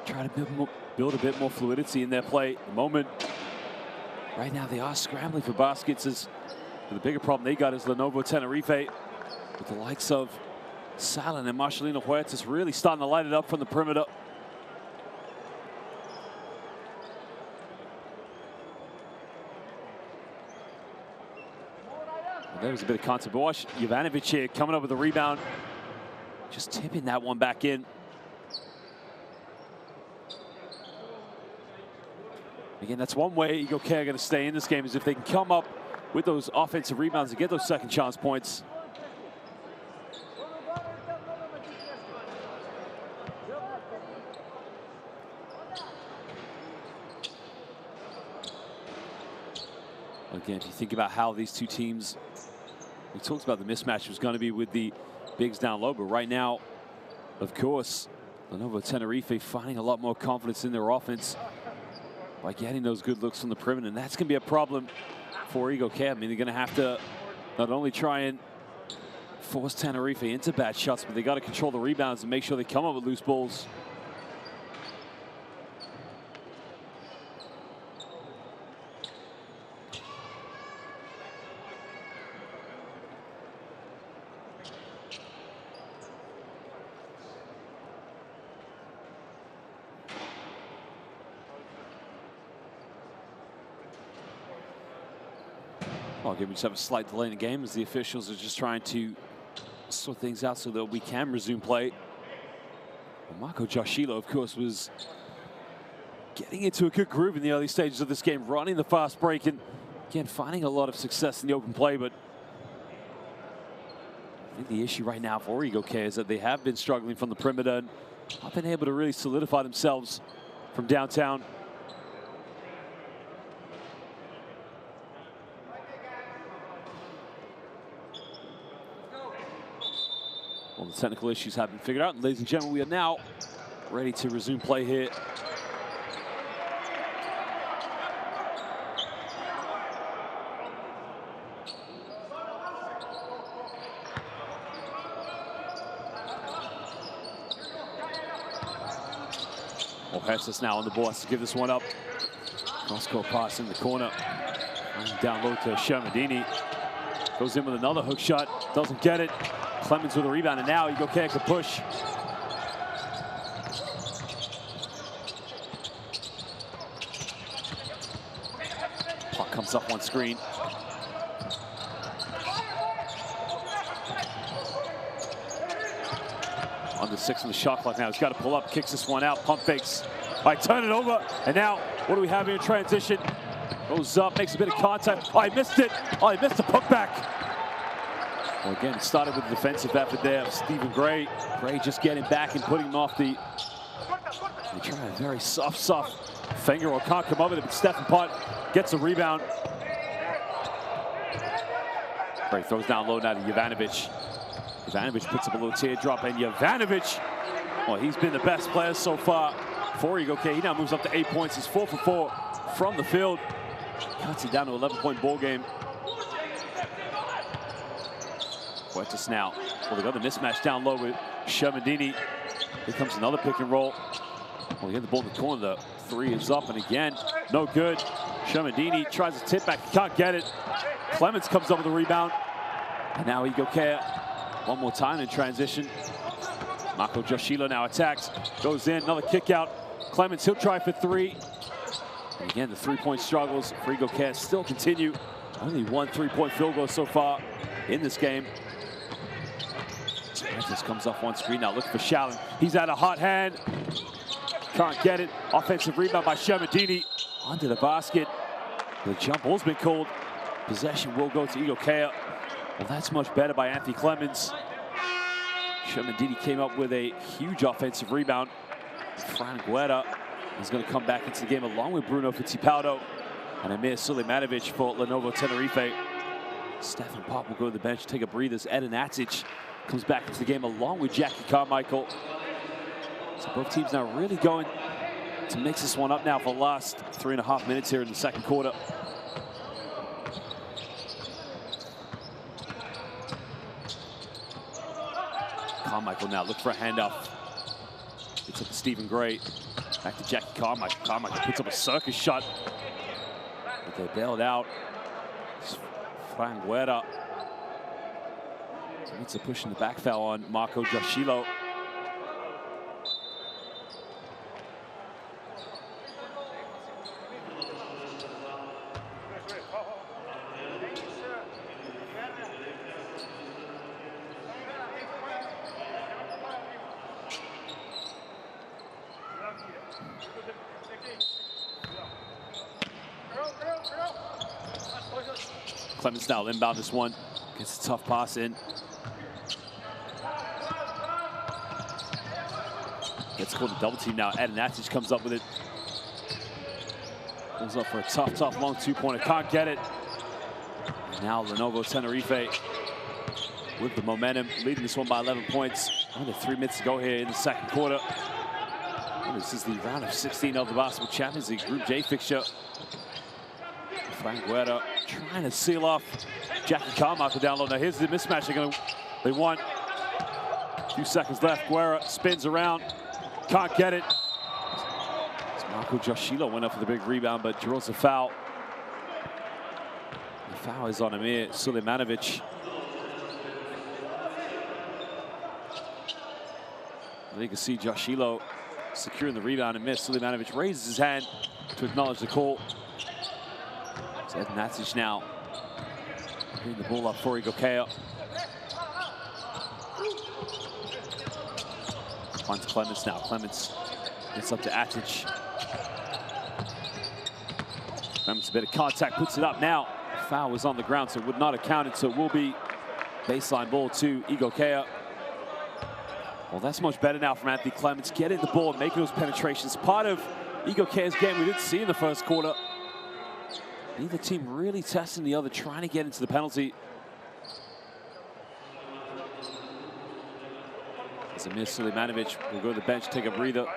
try to build a bit more fluidity in their play. At the moment, right now, they are scrambling for baskets. As the bigger problem they got is Lenovo Tenerife, with the likes of Salin and Marcelino Huertas really starting to light it up from the perimeter. There was a bit of contact, but watch Jovanovic here coming up with a rebound. Just tipping that one back in. Again, that's one way Igokea are going to stay in this game, is if they can come up with those offensive rebounds and get those second chance points. Again, if you think about how these two teams, we talked about the mismatch was going to be with the bigs down low, but right now, of course, Lenovo Tenerife finding a lot more confidence in their offense by getting those good looks from the perimeter, and that's going to be a problem for Igokea. I mean, they're going to have to not only try and force Tenerife into bad shots, but they got to control the rebounds and make sure they come up with loose balls. Well, we just have a slight delay in the game as the officials are just trying to sort things out so that we can resume play. Well, Marco Joshilo, of course, was getting into a good groove in the early stages of this game, running the fast break and, again, finding a lot of success in the open play. But I think the issue right now for Igokea is that they have been struggling from the perimeter and not been able to really solidify themselves from downtown. Well, the technical issues have been figured out, and ladies and gentlemen, we are now ready to resume play here. Well, Hestus now on the board to give this one up. Cross-court pass in the corner. Down low to Shermadini. Goes in with another hook shot. Doesn't get it. Clemens with a rebound, and now Igokea can push. Puck comes up one screen. Under 6 on the shot clock now. He's got to pull up, kicks this one out, pump fakes. All right, turn it over, and now what do we have here in transition? Goes up, makes a bit of contact. Oh, he missed it. Oh, he missed the putback. Well, again, it started with the defensive effort there of Stephen Gray. Gray just getting back and putting him off the... They try a very soft finger or can't come up with it, but Stephen Pott gets a rebound. Gray throws down low now to Jovanovic. Jovanovic puts up a little teardrop, and Jovanovic, well, he's been the best player so far for Igokea. He now moves up to 8 points. He's 4 for 4 from the field. Cuts it down to an 11-point ball game. Huertas now. Well, they got the mismatch down low with Shermadini. Here comes another pick and roll. Well, he had the ball in the corner. The three is up, and again, no good. Shermadini tries to tip back, can't get it. Clemens comes up with a rebound. And now Igokea one more time in transition. Marco Joshilo now attacks, goes in, another kick out. Clemens, he'll try for three. And again, the three-point struggles for Igokea still continue. Only one three-point field goal so far in this game. Just comes off one screen now, looking for Shallon. He's at a hot hand. Can't get it. Offensive rebound by Shermadini. Under the basket. The jump ball's been called. Possession will go to Igokea. Well, that's much better by Anthony Clemens. Shermadini came up with a huge offensive rebound. Fran Guerra is going to come back into the game along with Bruno Fittipaldo and Amir Sulemanovic for Lenovo Tenerife. Stephen Pop will go to the bench, take a breather. Eden Atic comes back into the game along with Jackie Carmichael. So both teams now really going to mix this one up now for the last 3.5 minutes here in the second quarter. Carmichael now look for a handoff. It's up to Stephen Gray. Back to Jackie Carmichael. Carmichael puts up a circus shot. But they're bailed out. Fran Guerra needs a push in the back foul on Marco Joshilo. Clemens now inbound this one. Gets a tough pass in. Gets called a double team now. Eden Atic comes up with it. Goes up for a tough long two-pointer. Can't get it. And now Lenovo Tenerife with the momentum, leading this one by 11 points. Only 3 minutes to go here in the second quarter. And this is the round of 16 of the Basketball Champions League Group J fixture. Frank Guerra trying to seal off Jackie Carmichael down low. Now here's the mismatch they want. A few seconds left. Guerra spins around. Can't get it. Marco Joshilo went up for the big rebound, but draws a foul. The foul is on Amir Sulemanovic. You can see Joshilo securing the rebound, and Sulemanovic raises his hand to acknowledge the call. So Eden Atic now Bring the ball up for Igokea. Finds Clements now. Clements gets up to Atic. Clements a bit of contact, puts it up now. Foul was on the ground, so it would not have counted, so it will be baseline ball to Igokea. Well, that's much better now from Anthony Clements. Getting the ball, making those penetrations. Part of Igokea's game we didn't see in the first quarter. Neither team really testing the other, trying to get into the penalty. As Amir Sulemanovic will go to the bench, take a breather.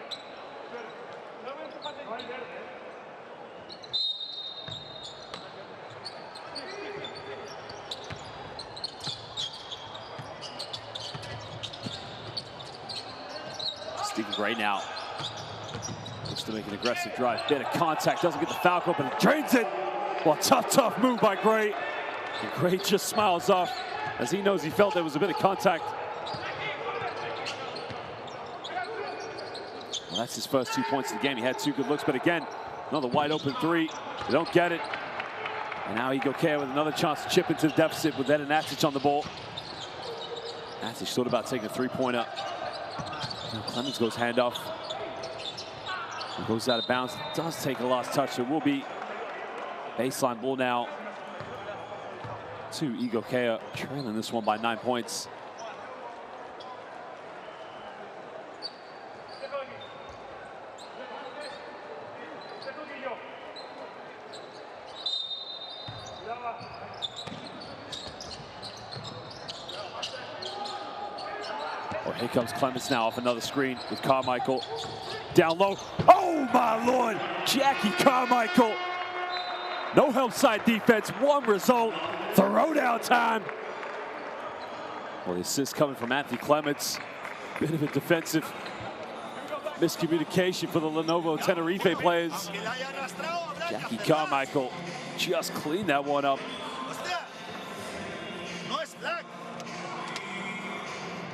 Stephen Gray now looks to make an aggressive drive. Bit of contact, doesn't get the foul call, but it drains it. Well, tough move by Gray. And Gray just smiles off as he knows he felt there was a bit of contact. Well, that's his first 2 points of the game. He had 2 good looks, but again, another wide open 3. They don't get it. And now Igokea with another chance to chip into the deficit with Eden Atic on the ball. Atic thought about taking a 3-pointer. Now Clemens goes handoff. He goes out of bounds. Does take a last touch. So it will be baseline ball now to Igokea, trailing this one by 9 points. Oh, here comes Clements now off another screen with Carmichael. Down low. Oh, my Lord. Jackie Carmichael. No help side defense. One result. Throwdown time. Well, the assist coming from Anthony Clements. Bit of a defensive miscommunication for the Lenovo Tenerife players. Jackie Carmichael just cleaned that one up.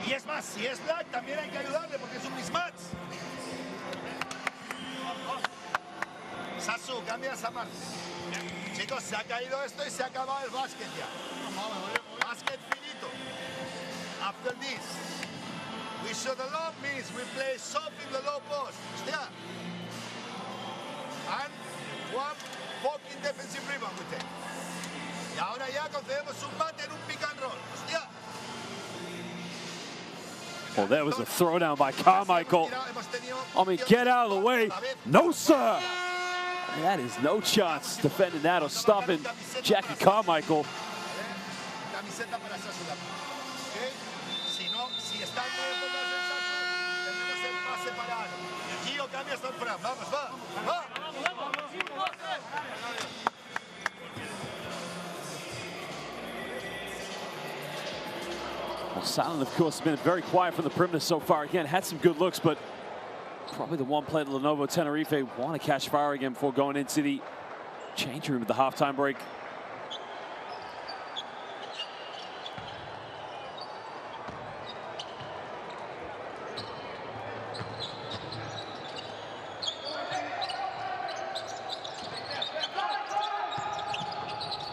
Y es más, si es black, también hay que ayudarle porque es un mismatch. Sasu, cambia esa parte. Chicos, se ha caído esto y se ha acabado el básquet ya. Básquet finito. After this, we show the low means we play soft in the low post. Hostia. And one fucking defensive rebound we take. Y ahora ya concedemos un bate en un pick and roll. Hostia. Well, there was a throwdown by Carmichael. I mean, get out of the way. No, sir. That is no chance defending that or stopping Jackie Carmichael. Well, Silent, of course, has been very quiet from the perimeter so far. Again, had some good looks, but probably the one play that Lenovo Tenerife want to catch fire again before going into the change room at the halftime break.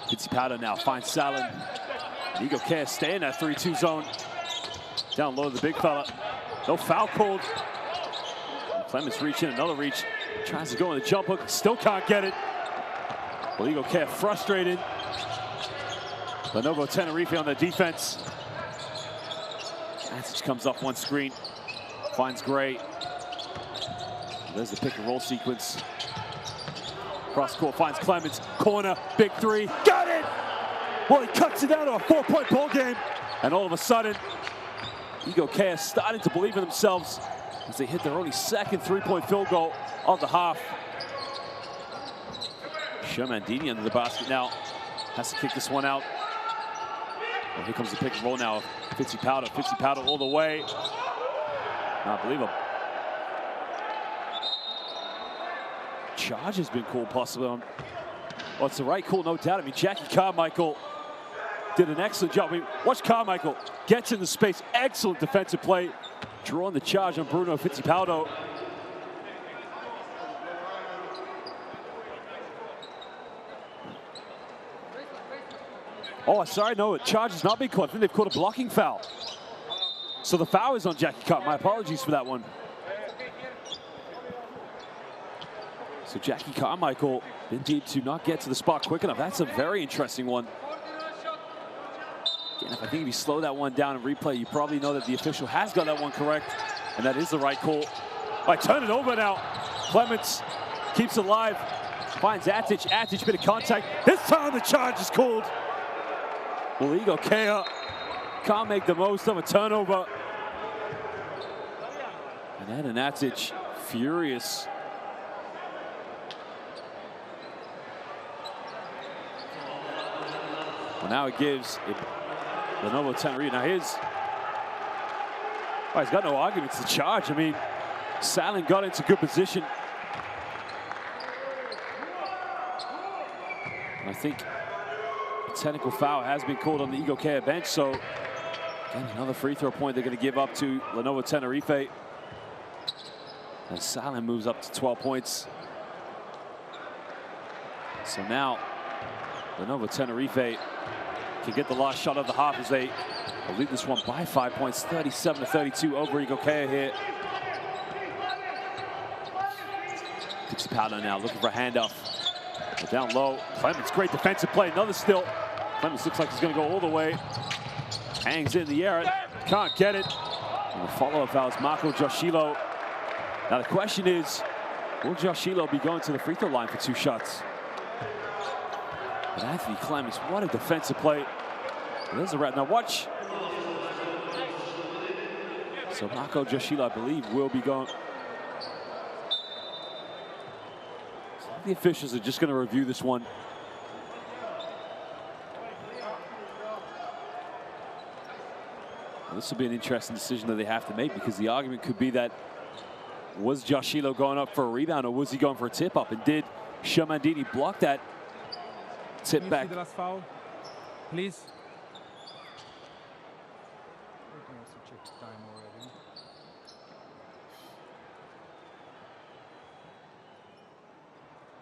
Fitzpatrick now finds Salin. Igokea stay in that 3-2 zone. Down low to the big fella. No foul called. Clements reaching, another reach. Tries to go in the jump hook, still can't get it. Well, Igokea frustrated. Lenovo Tenerife on the defense. Atic comes up one screen. Finds Gray. There's the pick and roll sequence. Cross court finds Clements. Corner, big 3. Got it! Well, he cuts it down to a 4-point ball game. And all of a sudden, Igokea starting to believe in themselves as they hit their only second 3-point field goal of the half. Shermandini under the basket now. Has to kick this one out. Well, here comes the pick and roll now. Fitzpatrick all the way. Not believe him. Charge has been called possibly on. Well, it's the right call, no doubt. I mean, Jackie Carmichael did an excellent job. I mean, watch Carmichael gets in the space. Excellent defensive play. Drawing the charge on Bruno Fitzpatrick. Oh, sorry, no, charge has not been caught. I think they've caught a blocking foul. So the foul is on Jackie Carr. My apologies for that one. So Jackie Carmichael indeed to not get to the spot quick enough. That's a very interesting one. Again, I think if you slow that one down and replay, you probably know that the official has got that one correct, and that is the right call. I turn it over now. Clements keeps it alive, finds Atic. Atic, bit of contact. This time the charge is called. Well, Igokea can't make the most of a turnover. And then Atic furious. Well, now it gives Lenovo Tenerife. Now he's got no arguments to charge. I mean, Salin got into good position. And I think a technical foul has been called on the Igokea bench. So again, another free throw point they're going to give up to Lenovo Tenerife. And Salin moves up to 12 points. So now Lenovo Tenerife can get the last shot of the half as they lead this one by 5 points, 37-32 over Igokea here. Dixie Powder now looking for a handoff. Down low, Clements, great defensive play, another steal. Clements looks like he's gonna go all the way. Hangs in the air, can't get it. And the follow-up foul is Marco Joshilo. Now the question is, will Joshilo be going to the free throw line for 2 shots? But Anthony Clements, what a defensive play. There's a rat. Now watch. So Marco Joshilo, I believe, will be going. So the officials are just going to review this one. Well, this will be an interesting decision that they have to make, because the argument could be that was Joshilo going up for a rebound or was he going for a tip up? And did Shamandini block that tip back? The last foul, please.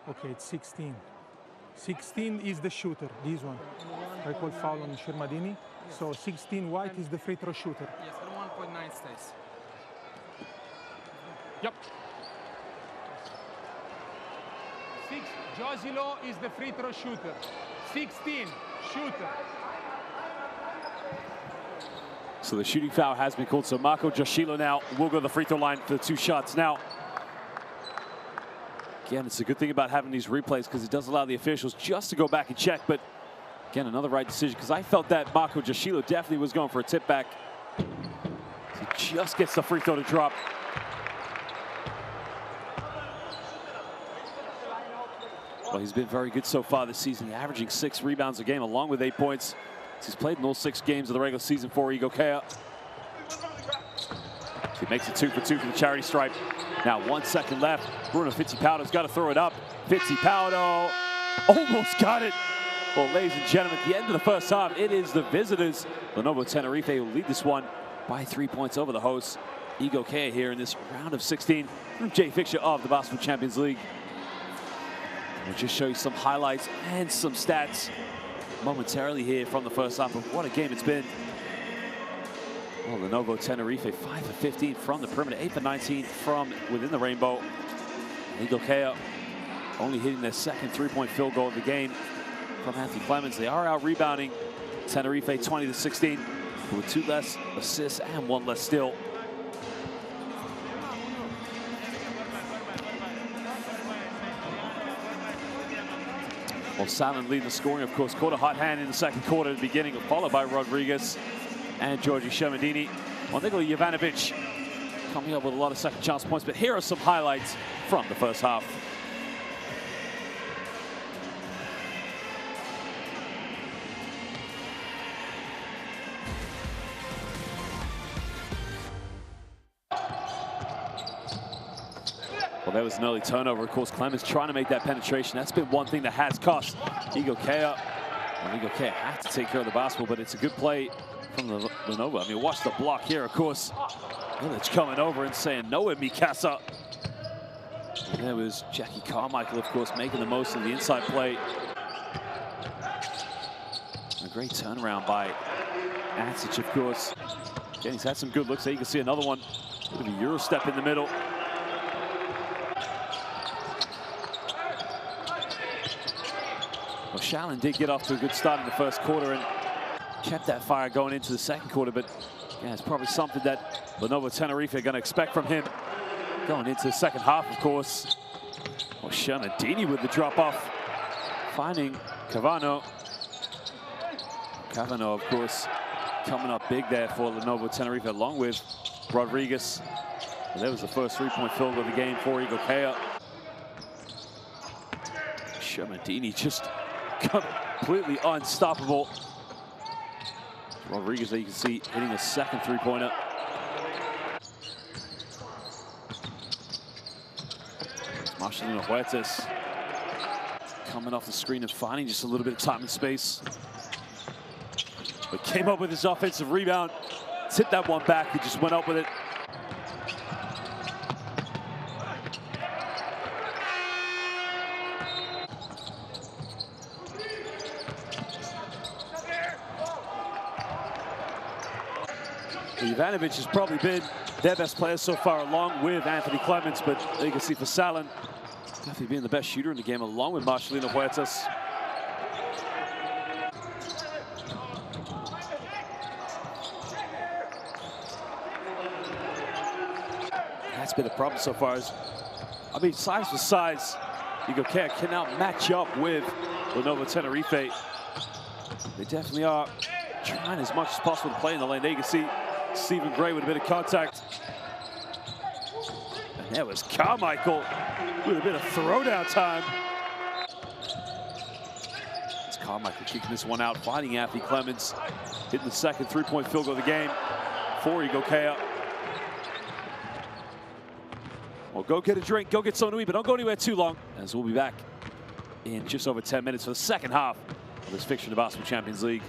Okay, it's 16. 16 is the shooter, this one. I call foul on Shermadini. So 16 white is the free throw shooter. Yes, and 1.9 stays. Yep. 6, Joshilo is the free throw shooter. 16, shooter. So the shooting foul has been called. So Marco Joshilo now will go to the free throw line for the 2 shots. Now, again, it's a good thing about having these replays, because it does allow the officials just to go back and check. But again, another right decision, because I felt that Marco Joshilo definitely was going for a tip back. He just gets the free throw to drop. Well, he's been very good so far this season, averaging 6 rebounds a game along with 8 points. He's played in all 6 games of the regular season for Igokea. He makes it 2 for 2 for the charity stripe. Now 1 second left. Bruno Fittipaldo's got to throw it up. Fittipaldo almost got it. Well, ladies and gentlemen, at the end of the first half, it is the visitors, Lenovo Tenerife, who lead this one by 3 points over the hosts, Igokea, here in this round of 16 Group J fixture of the Basketball Champions League. We'll just show you some highlights and some stats momentarily here from the first half of what a game it's been. Well, Lenovo Tenerife, 5 of 15 from the perimeter, 8 of 19 from within the rainbow. Igokea only hitting their second 3-point field goal of the game from Anthony Clements. They are out rebounding Tenerife 20-16 with 2 less assists and 1 less steal. Well, Salin leading the scoring, of course, caught a hot hand in the second quarter at the beginning, followed by Rodriguez and Georgi Shermadini. Well, Nikola Jovanovic coming up with a lot of second chance points, but here are some highlights from the first half. Well, there was an early turnover. Of course, Clements trying to make that penetration. That's been one thing that has cost Igokea. And Igokea had to take care of the basketball, but it's a good play from the Lenovo. I mean, watch the block here, of course. Village coming over and saying, no, Mikasa. And there was Jackie Carmichael, of course, making the most of the inside play. A great turnaround by Antic, of course. Again, he's had some good looks there. You can see another one. Bit of a Euro step in the middle. Well, Shallon did get off to a good start in the first quarter and kept that fire going into the second quarter, but yeah, it's probably something that Lenovo Tenerife are going to expect from him going into the second half, of course. Well, Shanadini with the drop-off, finding Cavano. Cavano, of course, coming up big there for Lenovo Tenerife, along with Rodriguez. Well, that was the first three-point field goal of the game for Igokea. Shanadini just completely unstoppable. Rodriguez, there you can see, hitting a second three-pointer. Marcelino Huertas coming off the screen and finding just a little bit of time and space. But came up with his offensive rebound. Hit that one back, he just went up with it. Ivanovic has probably been their best player so far, along with Anthony Clements, but you can see for Salin, definitely being the best shooter in the game, along with Marcelino Huertas. That's been a problem so far. I mean, size for size, Igokea cannot match up with Lenovo Tenerife. They definitely are trying as much as possible to play in the lane. There you can see Stephen Gray with a bit of contact. And there was Carmichael with a bit of throwdown time. It's Carmichael kicking this one out, finding Anthony Clements, hitting the second three-point field goal of the game for Igokea. Well, go get a drink, go get something to eat, but don't go anywhere too long, as we'll be back in just over 10 minutes for the second half of this fixture in the Basketball Champions League.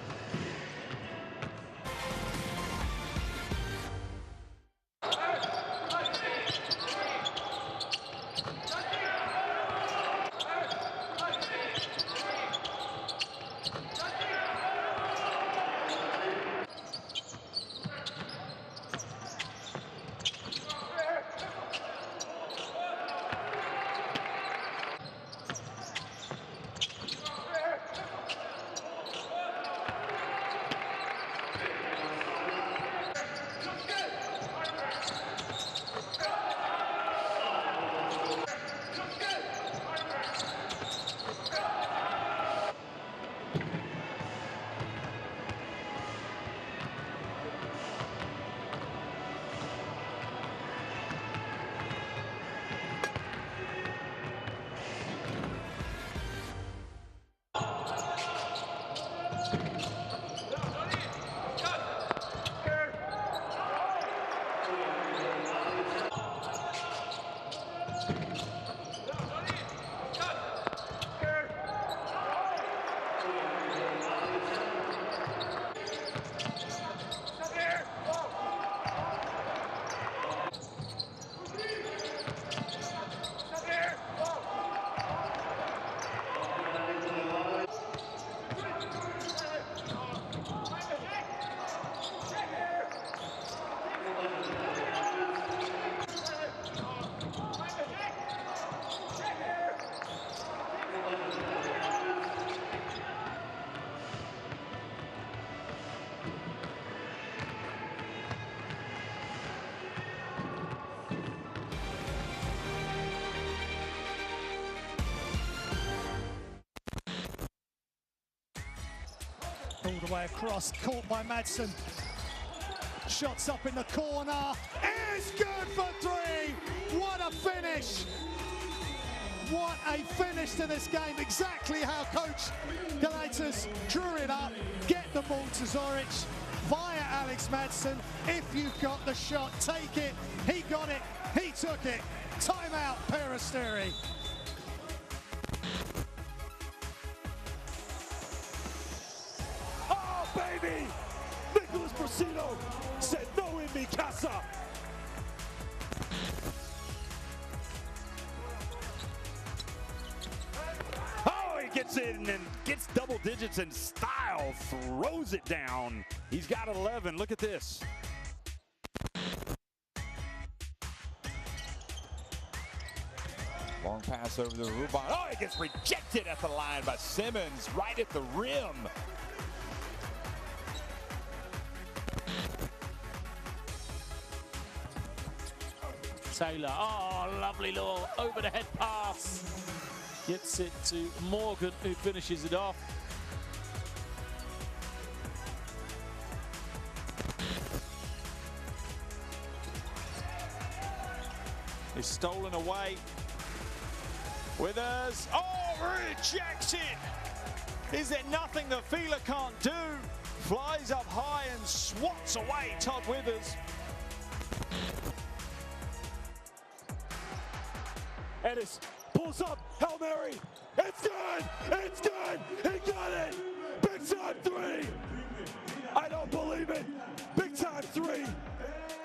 All the way across, caught by Madsen. Shots up in the corner. It's good for three. What a finish. What a finish to this game. Exactly how Coach Galatas drew it up. Get the ball to Zoric via Alex Madsen. If you've got the shot, take it. He got it. He took it. Timeout, Peristeri. Baby, Nicholas Brasino said no in mi casa. Oh, he gets it and gets double digits in style, throws it down. He's got 11. Look at this. Long pass over the Ruban. Oh, it gets rejected at the line by Simmons, right at the rim. Taylor, oh, lovely little over the head pass. Gets it to Morgan, who finishes it off. It's stolen away. Withers, oh, rejects it. Is there nothing that Fila can't do? Flies up high and swats away Todd Withers. Ennis pulls up, Hail Mary. It's good! It's good! He got it! Big time three! I don't believe it! Big time three!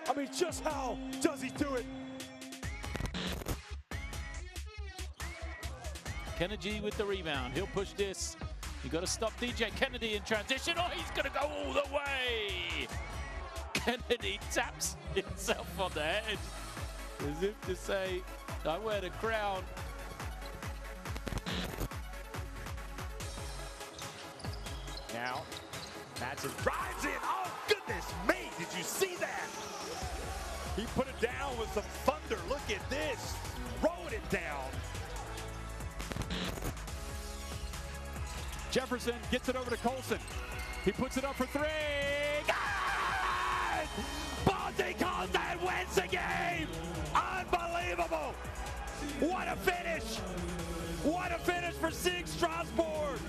I mean, just how does he do it? Kennedy with the rebound. He'll push this. You got to stop DJ Kennedy in transition. Oh, he's going to go all the way. Kennedy taps himself on the head as if to say, I wear the crown. Now, Madsen drives in. Oh, goodness me. Did you see that? He put it down with some thunder. Look at this. Throwing it down. Jefferson gets it over to Colson. He puts it up for three. God! Bonzi calls that wins the game. Unbelievable. What a finish. What a finish for Sig Strasbourg.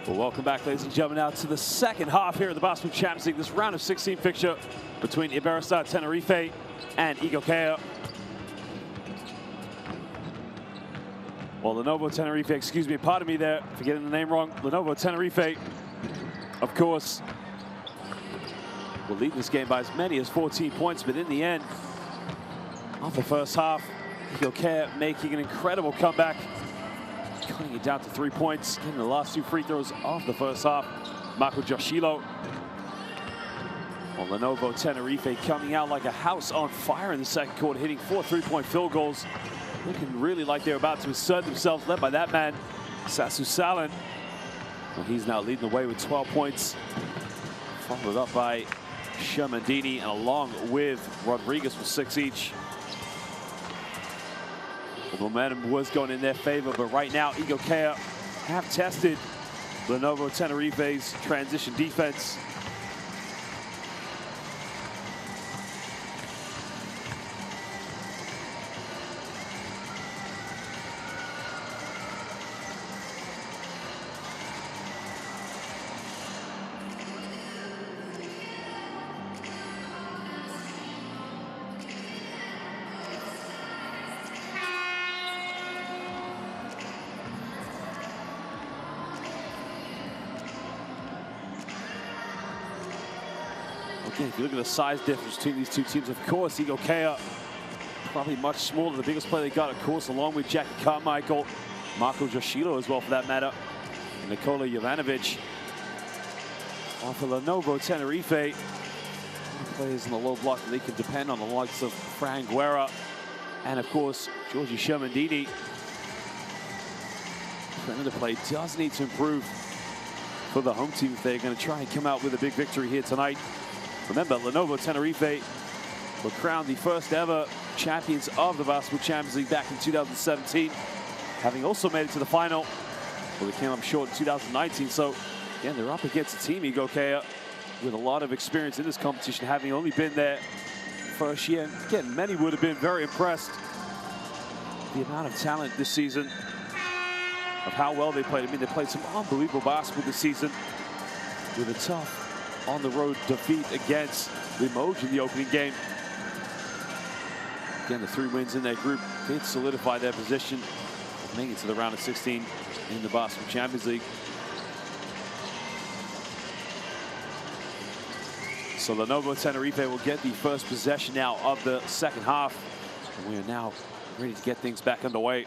Well, welcome back, ladies and gentlemen, now to the second half here of the Basketball Champions League. This round of 16 fixture between FIBA Tenerife and Igokea. Well, Lenovo Tenerife, excuse me, pardon me there for getting the name wrong. Lenovo Tenerife, of course, will lead this game by as many as 14 points, but in the end, off the first half, Igokea making an incredible comeback, cutting it down to 3 points, getting the last 2 free throws off the first half. Marco Joshilo. Well, Lenovo Tenerife coming out like a house on fire in the second quarter, hitting 4 3-point field goals. Looking really like they're about to assert themselves, led by that man, Sasu Salin. Well, he's now leading the way with 12 points, followed up by Shermandini, and along with Rodriguez with 6 each. The momentum was going in their favor, but right now, Igokea have tested Lenovo Tenerife's transition defense. Again, if you look at the size difference between these two teams, of course, Igokea probably much smaller. The biggest player they got, of course, along with Jackie Carmichael, Marco Joshilo as well, for that matter, and Nikola Jovanovic. While for Lenovo Tenerife, players in the low block that they can depend on, the likes of Fran Guerra and, of course, Giorgi Shermandini. Perimeter play does need to improve for the home team if they're going to try and come out with a big victory here tonight. Remember, Lenovo Tenerife were crowned the first ever champions of the Basketball Champions League back in 2017, having also made it to the final, but they came up short in 2019. So, again, they're up against a team, Igokea, with a lot of experience in this competition, having only been there first year. Again, many would have been very impressed with the amount of talent this season, of how well they played. I mean, they played some unbelievable basketball this season with a tough on-the-road defeat against Limoges in the opening game. Again, the 3 wins in their group did solidify their position, making it to the round of 16 in the Basketball Champions League. So Lenovo Tenerife will get the first possession now of the second half, and we are now ready to get things back underway.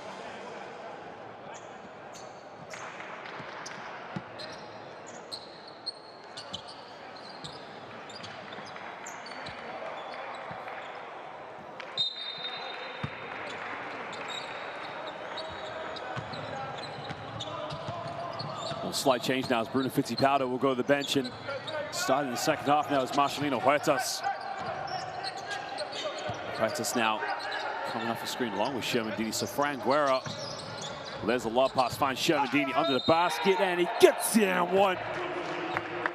Slight change now as Bruno Fittipaldo will go to the bench, and starting the second half now is Marcelino Huertas. Huertas now coming off the screen along with Shermandini. So Fran Guerra, there's a lob pass, finds Shermandini under the basket, and he gets the and one.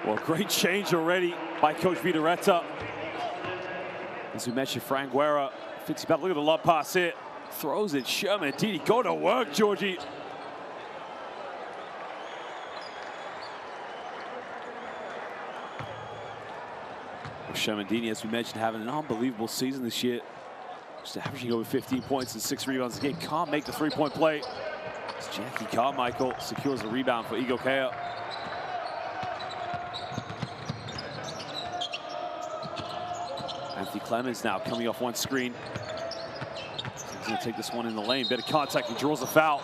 Well, great change already by Coach Vitoretta. As we mentioned, Fran Guerra, Fittipaldo, look at the lob pass here. Throws it, Shermandini, go to work, Georgie. Shermandini, as we mentioned, having an unbelievable season this year. Just averaging over 15 points and 6 rebounds a game. Can't make the 3-point play. As Jackie Carmichael secures a rebound for Igokea. Anthony Clemens now coming off one screen. He's going to take this one in the lane. Bit of contact, he draws a foul.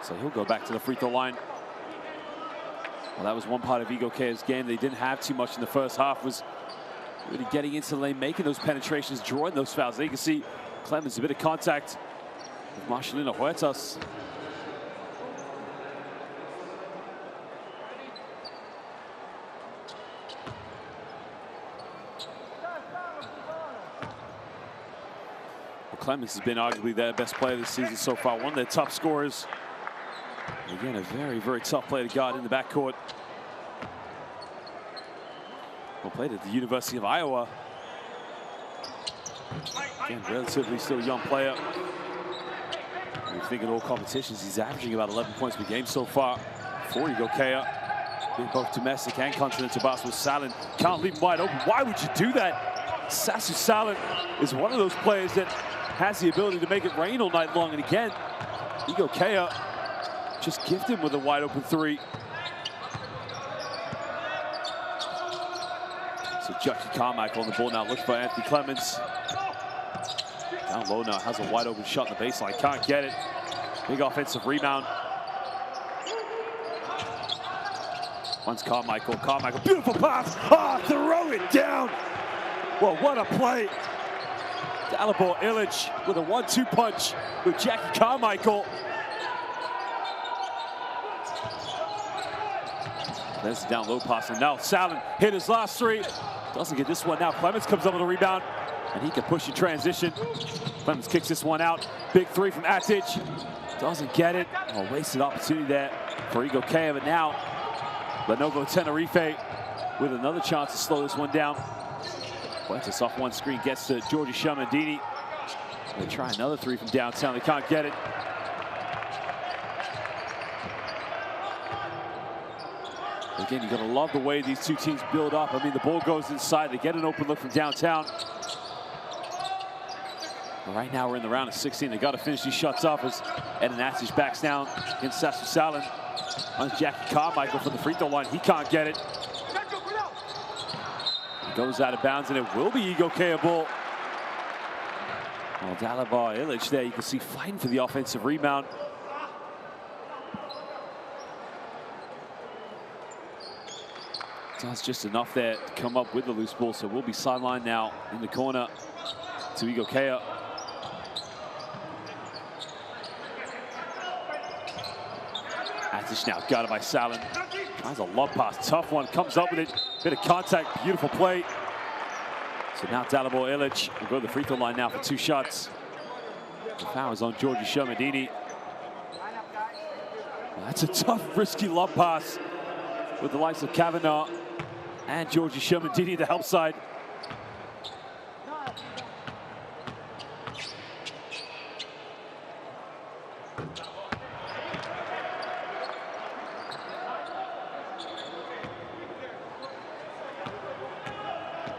So he'll go back to the free throw line. Well, that was one part of Igokea's game they didn't have too much in the first half, was really getting into the lane, making those penetrations, drawing those fouls. There you can see Clemens, a bit of contact with Marcelino Huertas. Well, Clemens has been arguably their best player this season so far, one of their top scorers. Again, a very, very tough player to guard in the backcourt. Well, played at the University of Iowa. Again, relatively still a young player. When you think in all competitions, he's averaging about 11 points per game so far. for Igokea. Both domestic and continental basketball. Salin can't leave him wide open. Why would you do that? Sasu Salin is one of those players that has the ability to make it rain all night long. And again, Igokea just gifted him with a wide open three. So Jackie Carmichael on the ball now, looks for Anthony Clemens. Down low now, has a wide open shot in the baseline, can't get it. Big offensive rebound. Once Carmichael, beautiful pass. Ah, throw it down. Well, what a play. Dalibor Ilic with a 1-2 punch with Jackie Carmichael. There's a down low pass, and now Salin hit his last three. Doesn't get this one now. Clemens comes up with a rebound, and he can push in transition. Clemens kicks this one out. Big three from Atic. Doesn't get it. Oh, wasted opportunity there for Igokea, but now Lenovo Tenerife with another chance to slow this one down. Fuentes off one screen, gets to Georgie Shamandini. They try another three from downtown. They can't get it. Again, you're going to love the way these two teams build up. I mean, the ball goes inside. They get an open look from downtown. But right now, we're in the round of 16. They got to finish these shots off as Eden Atic backs down against Sasu Salin. On Jackie Carmichael from the free throw line. He can't get it. It goes out of bounds, and it will be Igokea ball. Well, Dalibor Ilic there, you can see fighting for the offensive rebound. Does just enough there to come up with the loose ball, so we'll be sidelined now in the corner to Igokea. Atic now guarded by Salin. Tries a lob pass, tough one, comes up with it. Bit of contact, beautiful play. So now Dalibor Ilic will go to the free throw line now for 2 shots. The foul is on Georgie Shamandini. Well, that's a tough, risky lob pass with the likes of Kavanaugh and Georgie Shamandini the help side.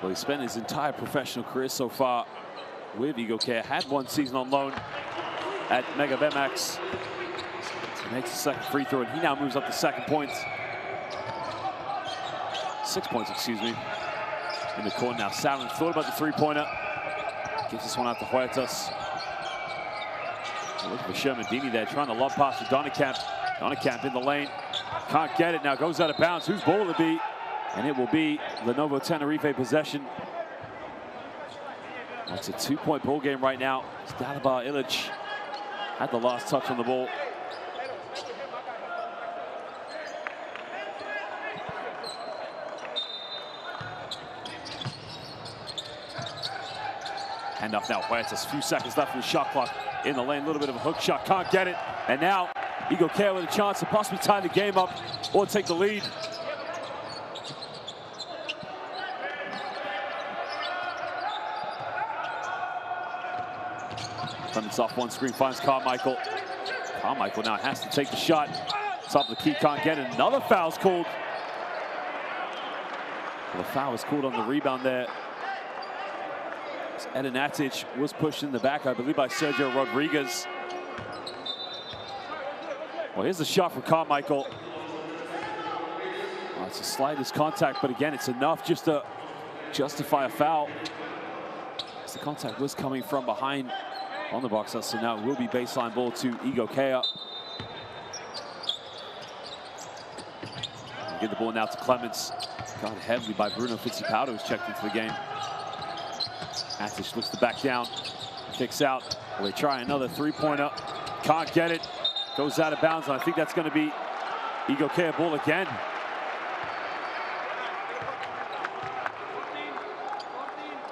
Well, he spent his entire professional career so far with Igokea. Had 1 season on loan at Mega Vemax. He makes the second free throw, and he now moves up to 6 points, excuse me. In the corner now. Salin thought about the three-pointer. Gives this one out to Huertas. Looking for Shermandini there, trying to lob pass to Donnekamp. Donnekamp in the lane. Can't get it now, goes out of bounds. Whose ball will it be? And it will be Lenovo Tenerife possession. It's a 2-point ball game right now. It's Dalibor Ilic had the last touch on the ball. Handoff now, Huertas. A few seconds left in the shot clock. In the lane, a little bit of a hook shot, can't get it. And now Igokea with a chance to possibly tie the game up or take the lead. Clemens off one screen, finds Carmichael. Carmichael now has to take the shot. Top of the key, can't get it. Another foul's called. Well, the foul was called on the rebound there. Eden Atic was pushed in the back, I believe, by Sergio Rodriguez. Well, here's the shot from Carmichael. Oh, it's the slightest contact, but again, it's enough just to justify a foul. As the contact was coming from behind on the box, so now it will be baseline ball to Igokea. Get the ball now to Clemens. Guarded heavily by Bruno Fittipaldo, who's checked into the game. Atic looks to back down, kicks out. Well, they try another three-pointer, can't get it. Goes out of bounds, and I think that's going to be Igokea ball again.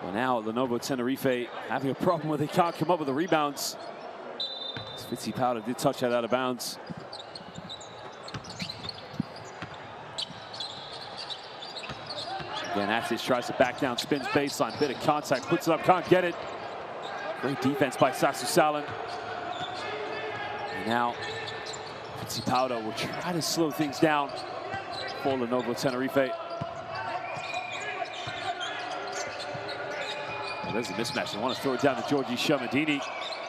Well, now Lenovo Tenerife having a problem where they can't come up with the rebounds. Fittipaldo did touch that out of bounds. Again, Atic tries to back down, spins baseline, bit of contact, puts it up, can't get it. Great defense by Sasu Salin. And now Fittipaldo will try to slow things down for Lenovo Tenerife. Well, there's a mismatch. They want to throw it down to Giorgi Sciamandini.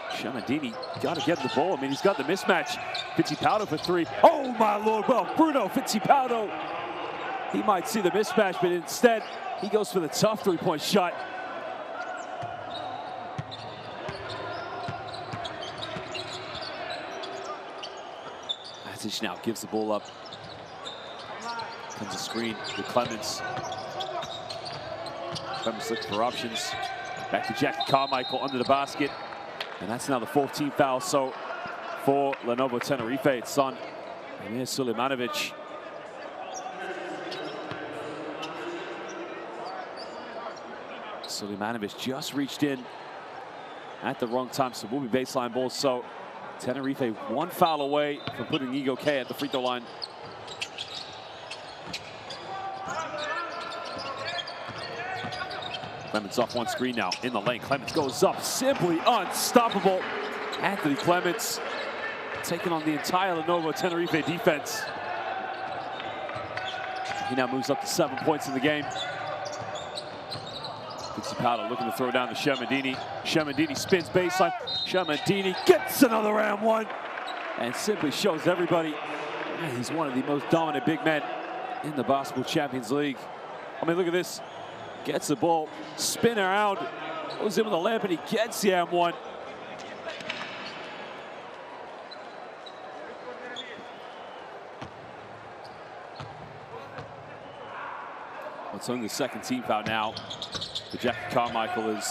Sciamandini got to get the ball. I mean, he's got the mismatch. Fittipaldo for three. Oh, my Lord. Well, Bruno Fittipaldo, he might see the mismatch, but instead, he goes for the tough three-point shot. Now gives the ball up. Comes a screen with Clemens. Clemens looking for options. Back to Jackie Carmichael under the basket. And that's now the 14th foul. So for Lenovo Tenerife, it's on Emir Sulemanovic. Sulemanovic just reached in at the wrong time, so we'll be baseline balls. So Tenerife one foul away from putting Igokea at the free throw line. Clemens off one screen now in the lane. Clemens goes up, simply unstoppable. Anthony Clemens taking on the entire Lenovo Tenerife defense. He now moves up to 7 points in the game. Fittipaldo looking to throw down to Sciamandini. Sciamandini spins baseline. Sciamandini gets another round one and simply shows everybody he's one of the most dominant big men in the Basketball Champions League. I mean, look at this. Gets the ball, spin around, goes in with a layup, and he gets the M1. It's only the second team foul now. For Jackie Carmichael is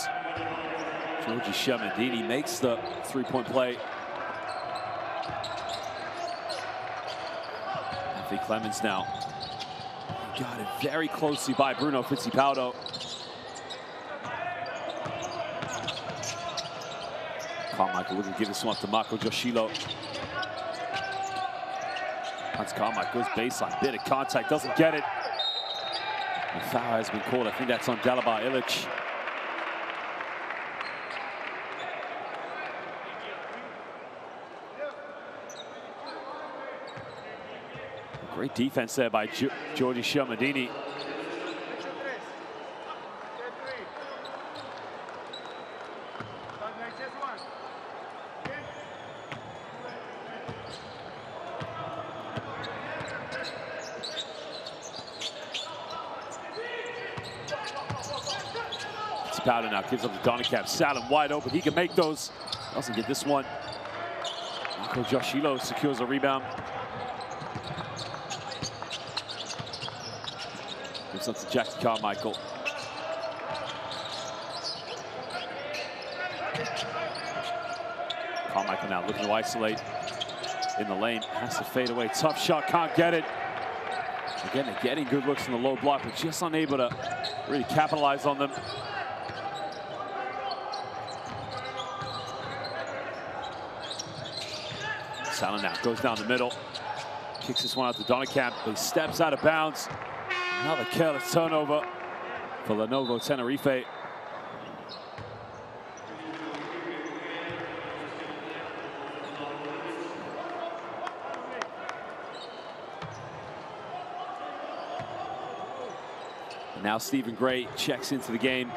Giorgi Sciamandini makes the three-point play. Anthony Clemens now. Got it very closely by Bruno Fittipaldo. Carmichael looking to give this one up to Marco Joshilo. Hans Carmichael goes baseline, bit of contact, doesn't get it. The foul has been called. I think that's on Dalibor Ilic. Great defense there by Giorgi Sciamandini. Fittipaldo now gives up to Donicap. Salem wide open. He can make those. Doesn't get this one. Marco Joshilo secures a rebound. Gives up to Jackie Carmichael. Carmichael now looking to isolate in the lane. Has to fade away. Tough shot. Can't get it. Again, they're getting good looks in the low block, but just unable to really capitalize on them. Salem now goes down the middle. Kicks this one out to Donicamp. He steps out of bounds. Another careless turnover for Lenovo Tenerife. And now Stephen Gray checks into the game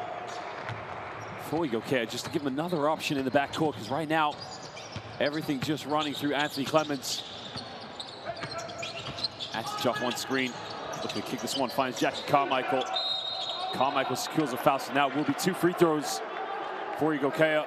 for Igokea, just to give him another option in the backcourt, because right now, everything just running through Anthony Clemens. Anthony off one screen. Looking to kick this one, finds Jackie Carmichael. Carmichael secures a foul, so now it will be 2 free throws for Igokea.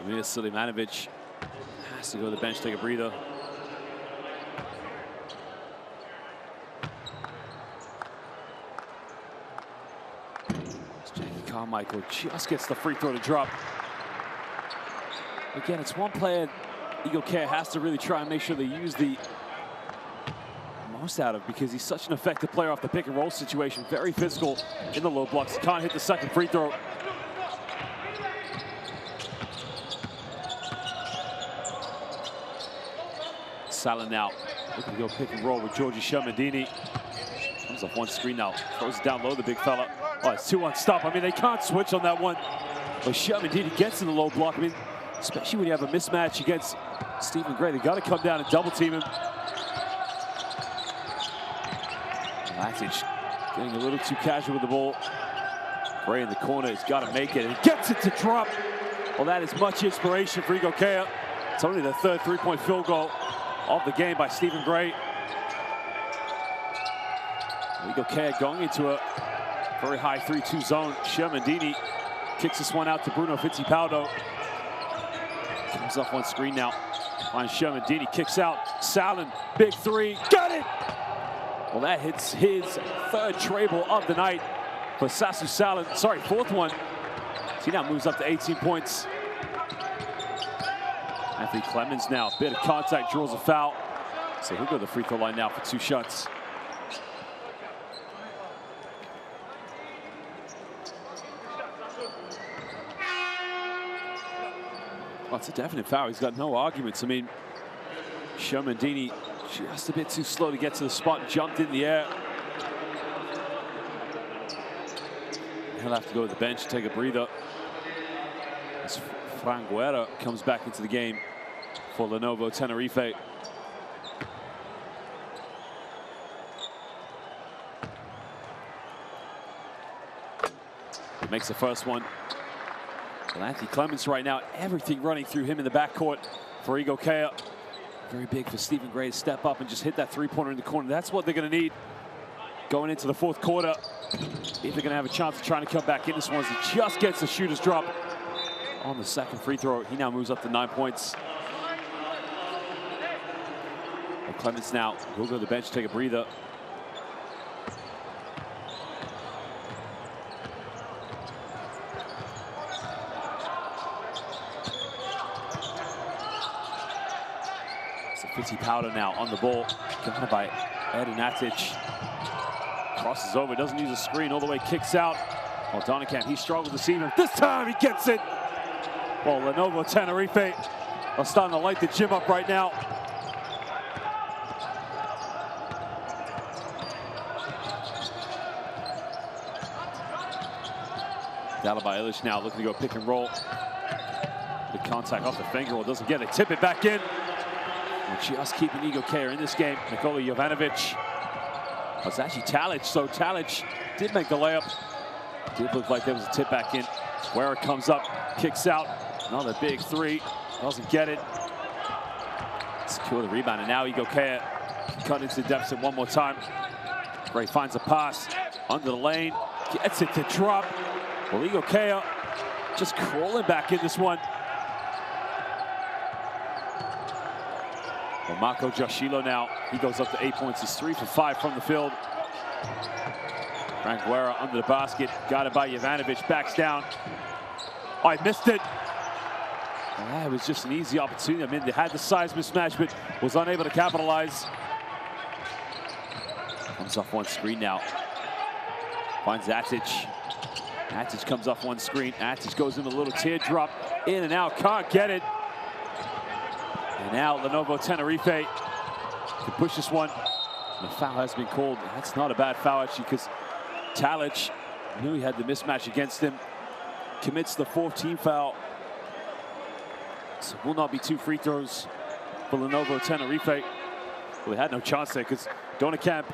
Emir Sulemanovic has to go to the bench, take a breather. Carmichael just gets the free throw to drop. Again, it's one player Igokea has to really try and make sure they use the most out of, because he's such an effective player off the pick and roll situation. Very physical in the low blocks. He can't hit the second free throw. Salin now looking to go pick and roll with Giorgi Shermandini. Comes off one screen now, throws it down low, the big fella. Oh, it's 2 on stop. I mean, they can't switch on that one. But Shermandini gets in the low block. I mean, especially when you have a mismatch against Stephen Gray, they got to come down and double team him. Latic getting a little too casual with the ball. Gray in the corner, he's got to make it, and he gets it to drop. Well, that is much inspiration for Igokea. It's only the third three-point field goal of the game by Stephen Gray. Igokea going into a very high 3-2 zone. Shermandini kicks this one out to Bruno Fittipaldo. Comes off one screen now. Finds Shermandini, kicks out. Salin, big three, got it! Well, that hits his third treble of the night for Sasu Salin. Sorry, fourth one. So he now moves up to 18 points. Anthony Clemens now, bit of contact, draws a foul. So he'll go to the free throw line now for 2 shots. Well, it's a definite foul. He's got no arguments. I mean, Shermandini just a bit too slow to get to the spot and jumped in the air. He'll have to go to the bench, take a breather. As Franguera comes back into the game for Lenovo Tenerife. He makes the first one. Well, Anthony Clemens right now, everything running through him in the backcourt for Igokea. Very big for Stephen Gray to step up and just hit that three-pointer in the corner. That's what they're going to need going into the fourth quarter. If they're going to have a chance of trying to come back in this one, as he just gets the shooter's drop on the second free throw. He now moves up to 9 points. Well, Clemens now will go to the bench, take a breather. Fittipaldo now on the ball, guarded by Edinatic. Crosses over, doesn't use a screen, all the way kicks out. Well, Donekamp, he struggled to see him. This time he gets it. Well, Lenovo Tenerife are starting to light the gym up right now. Dalibor Ilic now looking to go pick and roll. Good contact off the finger, well, doesn't get it. Tip it back in. Just keeping Igokea in this game. Nikola Jovanovic. Oh, it's actually Talic, so Talic did make the layup. Did look like there was a tip back in. Where it comes up, kicks out. Another big three, doesn't get it. Secure the rebound, and now Igokea cut into the deficit one more time. Gray finds a pass under the lane, gets it to drop. Well, Igokea just crawling back in this one. Well, Marco Joshilo now, he goes up to 8 points. He's 3 for 5 from the field. Franguera under the basket, got it by Jovanovic, backs down. Oh, I missed it. And that was just an easy opportunity. I mean, they had the size mismatch, but was unable to capitalize. Comes off one screen now. Finds Atic. Atic comes off one screen. Atic goes in a little teardrop, in and out, can't get it. And now Lenovo Tenerife can push this one. And the foul has been called. That's not a bad foul, actually, because Talic knew he had the mismatch against him. Commits the 4th team foul. So will not be 2 free throws for Lenovo Tenerife. Well, they had no chance there because Donekamp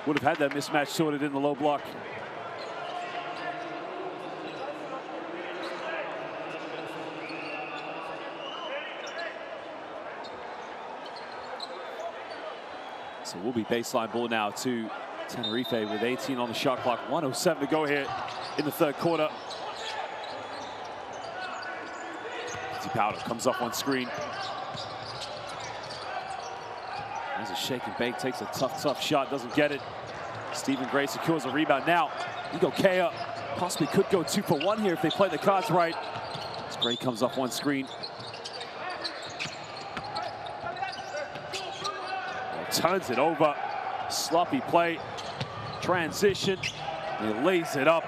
would have had that mismatch sorted in the low block. So we'll be baseline ball now to Tenerife with 18 on the shot clock. 1:07 to go here in the third quarter. Fittipaldo comes off one screen. Has a shake and bake, takes a tough shot, doesn't get it. Stephen Gray secures a rebound. Now, Igokea possibly could go 2 for 1 here if they play the cards right. As Gray comes off one screen. Turns it over, sloppy play, transition, and he lays it up.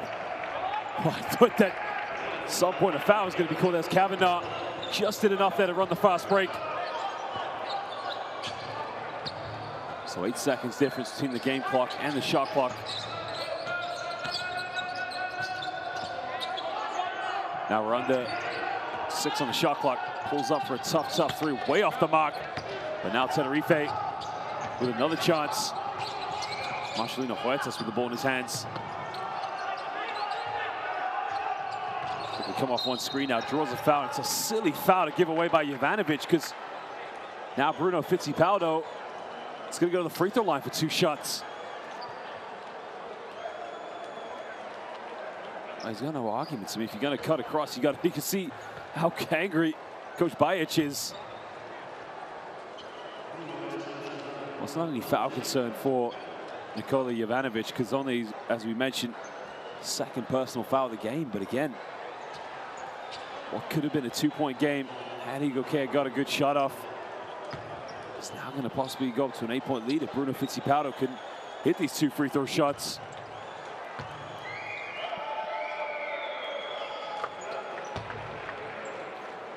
Well, I thought that at some point a foul was going to be called as Kavanaugh just did enough there to run the fast break. So 8 seconds difference between the game clock and the shot clock. Now we're under 6 on the shot clock. Pulls up for a tough three, way off the mark. But now Tenerife with another chance. Marcelino Huertas with the ball in his hands. He come off one screen now, draws a foul. It's a silly foul to give away by Jovanovic, because now Bruno Fittipaldo is going to go to the free throw line for 2 shots. He's got no arguments. I mean, if you're going to cut across, you can see how angry Coach Bajic is. Well, it's not any foul concern for Nikola Jovanovic, because only, as we mentioned, 2nd personal foul of the game. But again, what could have been a 2-point game had Igokea got a good shot off. It's now going to possibly go up to an 8-point lead if Bruno Fittipaldo can hit these 2 free throw shots.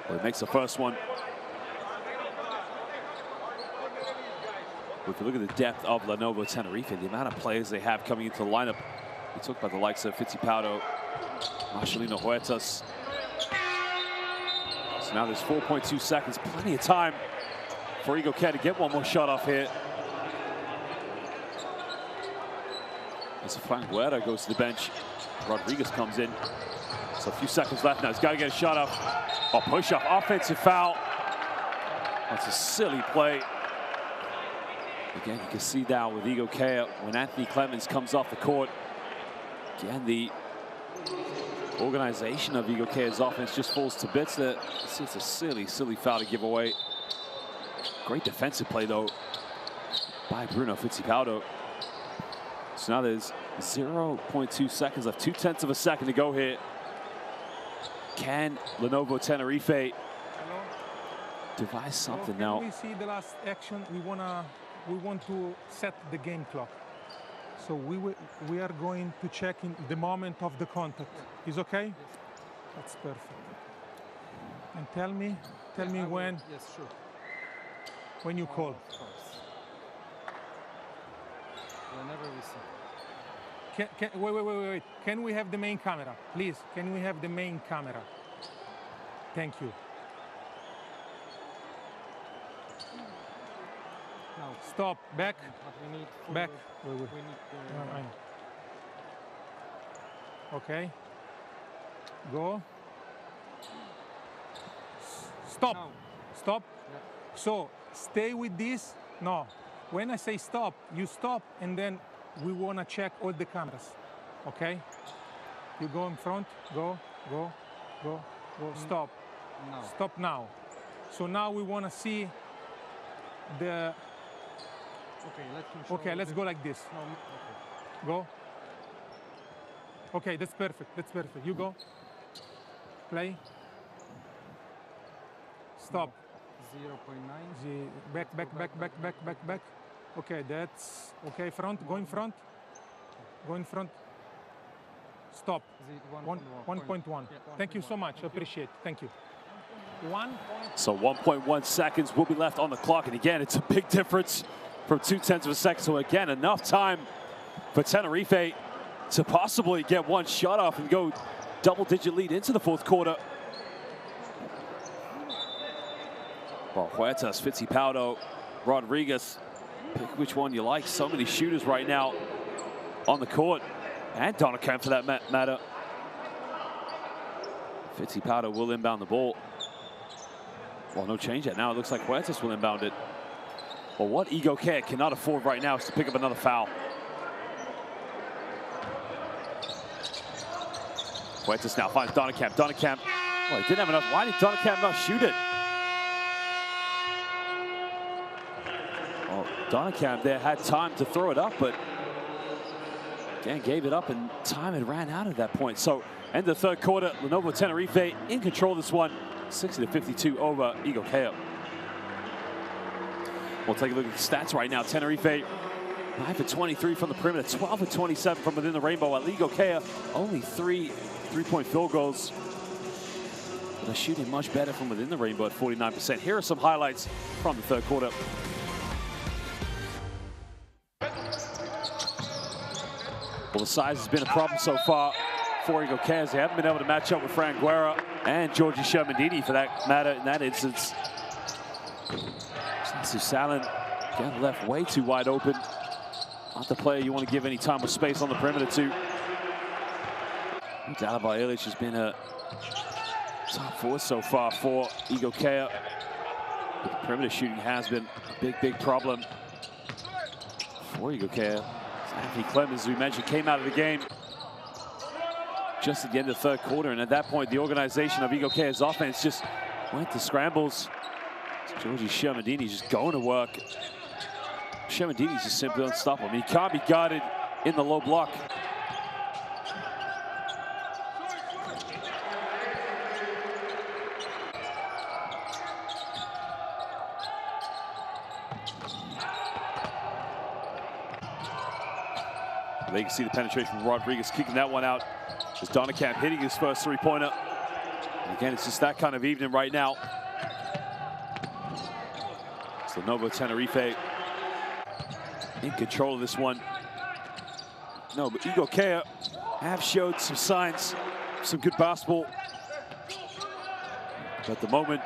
Well, he makes the first one. If you look at the depth of Lenovo Tenerife, the amount of players they have coming into the lineup, we talked about the likes of Fittipaldo, Marcelino Huertas. So now there's 4.2 seconds, plenty of time for Igokea to get one more shot off here. As Frank Guerra goes to the bench, Rodriguez comes in. So a few seconds left now. He's got to get a shot off. Oh, push up, offensive foul. That's a silly play. Again, you can see now with Igokea, when Anthony Clemens comes off the court, again, the organization of Igokea's offense just falls to bits. There. It's a silly foul to give away. Great defensive play, though, by Bruno Fittipaldo. So now there's 0.2 seconds left, 0.2 of a second to go here. Can Lenovo Tenerife devise something now? We see the last action. We want to set the game clock. So we are going to check in the moment of the contact. Is okay? That's perfect. And tell me when. Yes, sure. When you call. Of course. Whenever we see. Wait. Can we have the main camera? Please, can we have the main camera? Thank you. Now, stop, back, we need back. We need I know. Okay. Go. Stop. Now. Stop. Yeah. So, stay with this. No. When I say stop, you stop, and then we want to check all the cameras, okay? You go in front, go, stop. No. Stop now. So now we want to see the... Okay, let's go like this. No, okay. Go. Okay, that's perfect, You go. Play. Stop. 0.9. Back. Okay, that's okay. Front, go in front. Stop. 1.1. Yeah, Thank you so much. Appreciate it. Thank you. So 1.1 seconds will be left on the clock. And again, it's a big difference from 0.2 of a second. So again, enough time for Tenerife to possibly get one shot off and go double-digit lead into the 4th quarter. Well, Huertas, Fittipaldo, Rodriguez, pick which one you like. So many shooters right now on the court, and Donnacamp for that matter. Fittipaldo will inbound the ball. Well, no change yet. Now it looks like Huertas will inbound it. Well, what Igokea cannot afford right now is to pick up another foul. Huertas now finds Donnacamp. Well, he didn't have enough. Why did Donnacamp not shoot it? Donnacamp there had time to throw it up, but again gave it up, and time had ran out at that point. So end of the 3rd quarter, Lenovo Tenerife in control of this one, 60-52 over Igokea. We'll take a look at the stats right now. Tenerife 9 for 23 from the perimeter, 12 for 27 from within the rainbow, while Igokea only 3 3-point field goals. But they're shooting much better from within the rainbow at 49%. Here are some highlights from the 3rd quarter. Well, the size has been a problem so far for Igokea. They haven't been able to match up with Fran Guerra and Georgi Shermandini for that matter in that instance. Salin getting left way too wide open. Not the player you want to give any time or space on the perimeter to. Dalibor Ilic has been a top force so far for Igokea. The perimeter shooting has been a big problem for Igokea. Anthony Clemens, as we mentioned, came out of the game just at the end of the third quarter, and at that point, the organization of Igokea's offense just went to scrambles. Georgi Shermandini just going to work. Shermandini's just simply unstoppable. I mean, he can't be guarded in the low block. There you can see the penetration from Rodriguez kicking that one out. As Donakamp hitting his first three-pointer. Again, it's just that kind of evening right now. It's Lenovo Tenerife in control of this one. No, but Igokea have showed some signs, some good basketball. But at the moment,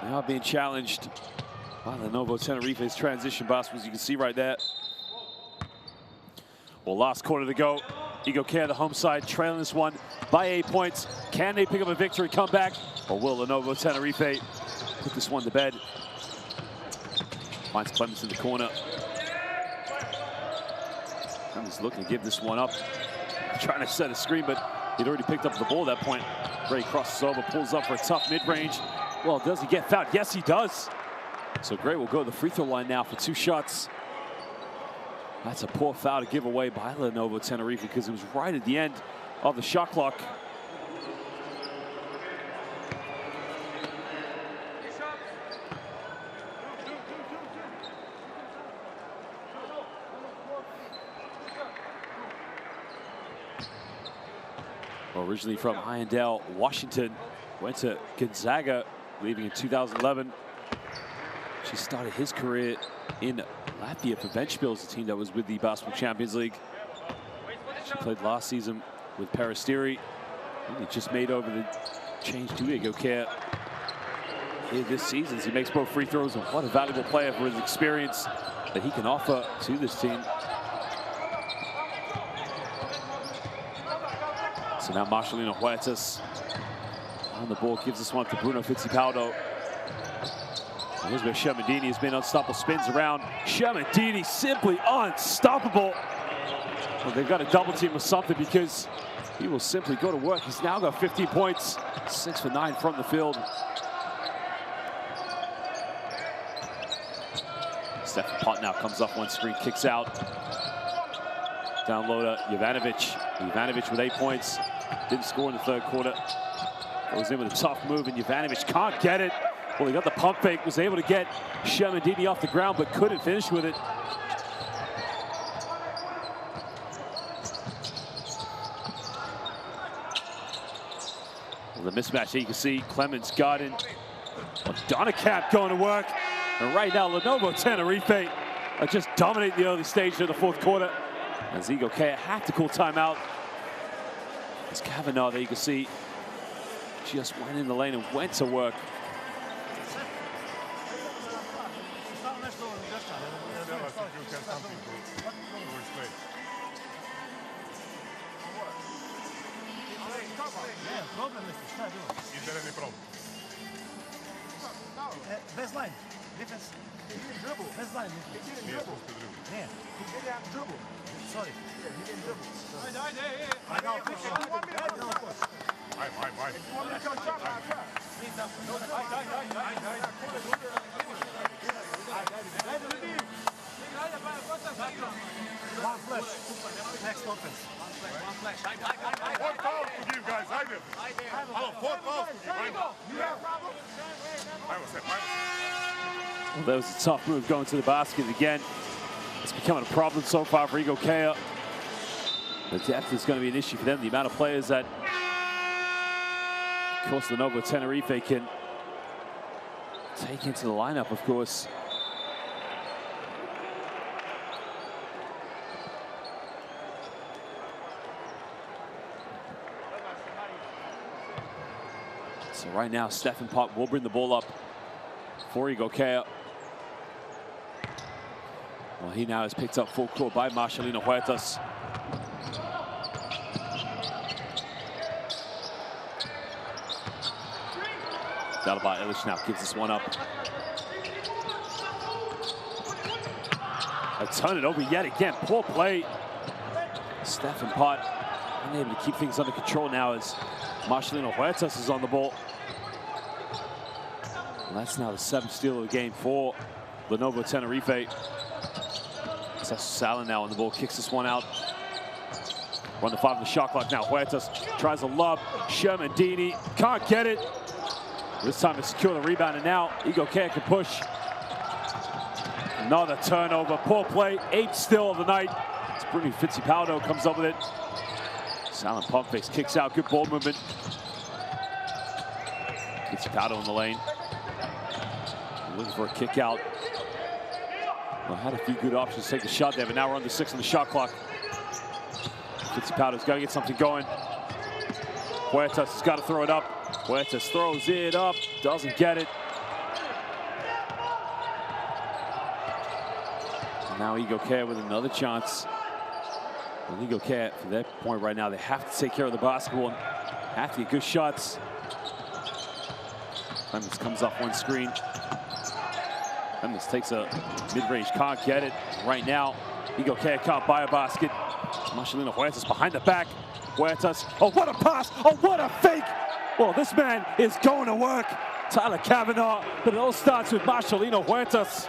they are being challenged by Lenovo Tenerife's transition basketball, as you can see right there. Well, last quarter to go. Igokea, the home side, trailing this one by 8 points. Can they pick up a victory, come back, or will Lenovo Tenerife put this one to bed? Finds Clemens in the corner. Clemens looking to give this one up. Trying to set a screen, but he'd already picked up the ball at that point. Gray crosses over, pulls up for a tough mid-range. Well, does he get fouled? Yes, he does. So Gray will go to the free throw line now for 2 shots. That's a poor foul to give away by Lenovo Tenerife because it was right at the end of the shot clock. Well, originally from Hyundai, Washington, went to Gonzaga, leaving in 2011. She started his career in Latvia for Ventspils, the team that was with the Basketball Champions League. She played last season with Peristeri. He just made over the change to Igokea here this season as he makes both free throws. And what a valuable player for his experience that he can offer to this team. So now Marcelino Huertas on the ball, gives this one to Bruno Fittipaldo. Here's where Shermandini has been unstoppable, spins around. Shermandini simply unstoppable. Well, they've got a double team or something because he will simply go to work. He's now got 15 points, 6 for 9 from the field. Stephen Pott now comes off one screen, kicks out. Down low to Jovanovic. Jovanovic with 8 points. Didn't score in the third quarter. Goes in with a tough move, and Jovanovic can't get it. Well, he got the pump fake, was able to get Shermandini off the ground, but couldn't finish with it. Well, the mismatch here, you can see Clemens guarding. Well, Donakamp going to work. And right now, Lenovo Tenerife are just dominating the early stage of the fourth quarter. As Igokea had to call timeout. As Kavanaugh, there you can see, just went in the lane and went to work. Is there any problem? Baseline. Defense. Baseline. Yeah. He didn't have dribble. Sorry. He didn't dribble. I know. One flash. Next offense. One flash. 4 fouls to give, guys. I did. Hello, 4 fouls to give. Well, that was a tough move going to the basket again. It's becoming a problem so far for Igokea. The depth is going to be an issue for them. The amount of players that, of course, Lenovo Tenerife can take into the lineup, of course. So right now, Stephen Pott will bring the ball up for Igokea. Well, he now is picked up full court by Marcelino Huertas. Dalibor Ilic now gives this one up. I turn it over yet again. Poor play. Stephen Pott unable to keep things under control now as Marcelino Huertas is on the ball. And that's now the 7th steal of the game for Lenovo Tenerife. Salen now on the ball, kicks this one out. 1 to 5 on the shot clock now. Huertas tries a lob. Sherman-Dini can't get it. This time to secure the rebound, and now Igokea can push. Another turnover, poor play, 8th steal of the night. It's Bruno Fittipaldo comes up with it. Salen pump fakes, kicks out, good ball movement. Fittipaldo in the lane. Looking for a kick out. Well, had a few good options to take the shot there, but now we're under 6 on the shot clock. Fittipaldo's got to get something going. Huertas has got to throw it up. Huertas throws it up, doesn't get it. And now Igokea with another chance. And Igokea, from that point right now, they have to take care of the basketball and have to get good shots. Clemens comes off one screen. Clemens takes a mid-range, can't get it. Right now, Igokea can't buy a basket. Marcelino Huertas behind the back. Huertas, oh, what a pass! Oh, what a fake! Well, this man is going to work. Tyler Kavanaugh, but it all starts with Marcelino Huertas.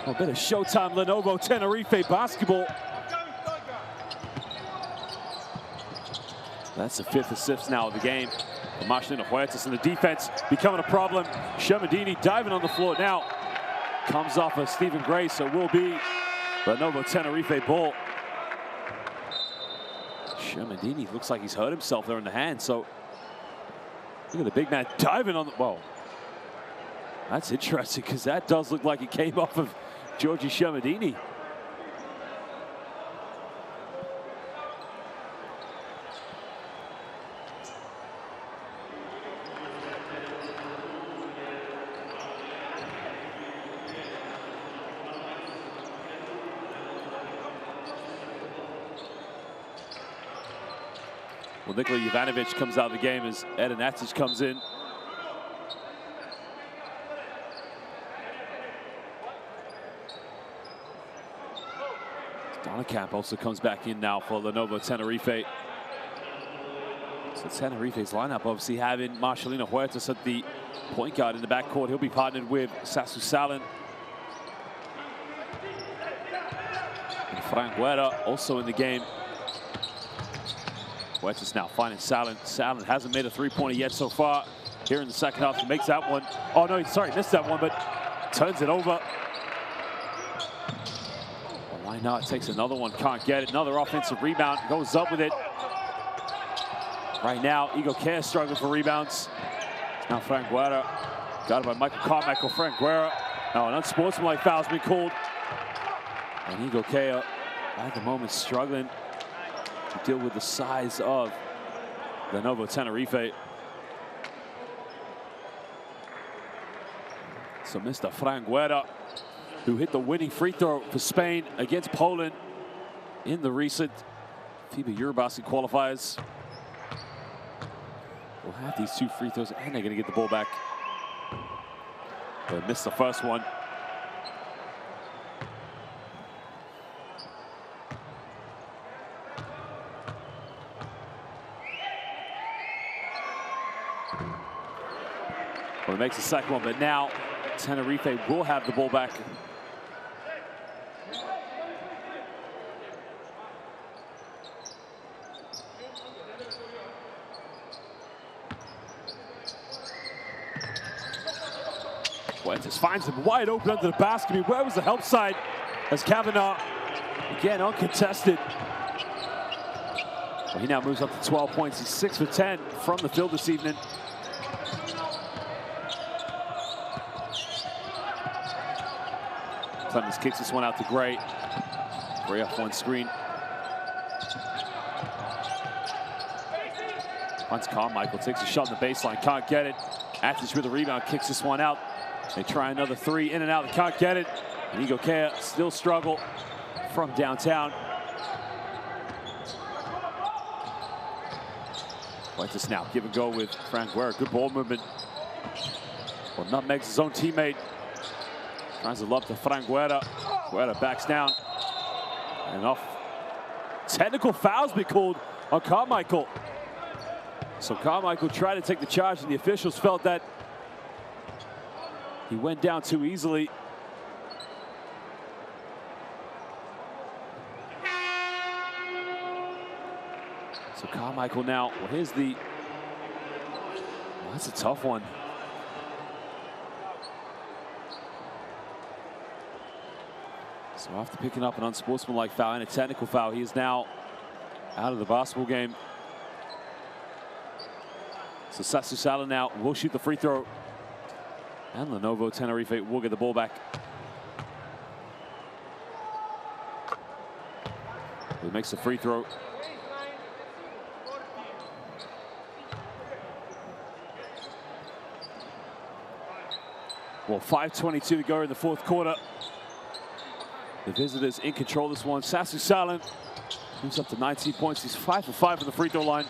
A bit of Showtime Lenovo Tenerife basketball. That's the 5th assist now of the game. Marcelino Huertas, and the defense becoming a problem. Sherman-Dini diving on the floor now. Comes off of Stephen Gray, so will be Lenovo Tenerife ball. Sherman-Dini looks like he's hurt himself there in the hand, so look at the big man diving on the, whoa. That's interesting, because that does look like it came off of Giorgi Sherman-Dini. Well, Nikola Jovanovic comes out of the game as Eden Atic comes in. Donnekamp also comes back in now for Lenovo Tenerife. So Tenerife's lineup obviously having Marcelino Huertas at the point guard in the backcourt. He'll be partnered with Sasu Salen. And Frank Guerra also in the game. Huertas now finding Salen. Salen hasn't made a three-pointer yet so far. Here in the second half, he makes that one. Oh no, sorry, missed that one, but turns it over. Well, why not? Takes another one, can't get it. Another offensive rebound, goes up with it. Right now, Igokea struggling for rebounds. It's now Frank Guerra. Got it by Michael Carmichael. Frank Guerra. Now an unsportsmanlike foul's been called. And Igokea, at the moment, struggling to deal with the size of Lenovo Tenerife. So Mr. Frank Guerra, who hit the winning free throw for Spain against Poland in the recent FIBA Eurobasket qualifiers, will have these two free throws, and they're going to get the ball back. But missed the first one. Well, it makes the second one, but now Tenerife will have the ball back. Fuentes finds him wide open under the basket. I mean, where was the help side as Kavanaugh, again, uncontested. Well, he now moves up to 12 points. He's 6 for 10 from the field this evening. Clemens kicks this one out to Gray. Gray off one screen. Hunts Carmichael, takes a shot in the baseline, can't get it. Atic with a rebound, kicks this one out. They try another three, in and out, they can't get it. And Igokea still struggle from downtown. Huertas now, give and go with Frank Guerra, good ball movement. Well, nutmegs his own teammate. Tries to lob to Frank Guerra. Guerra backs down. And off. Technical foul's been called on Carmichael. So Carmichael tried to take the charge, and the officials felt that he went down too easily. So Carmichael now, well, here's the, well, that's a tough one. So after picking up an unsportsmanlike foul and a technical foul, he is now out of the basketball game. So Sasu Sala now will shoot the free throw. And Lenovo Tenerife will get the ball back. He makes the free throw. Well, 5:22 to go in the fourth quarter. The visitors in control this one. Sasu Sala moves up to 19 points. He's 5 for 5 from the free throw line.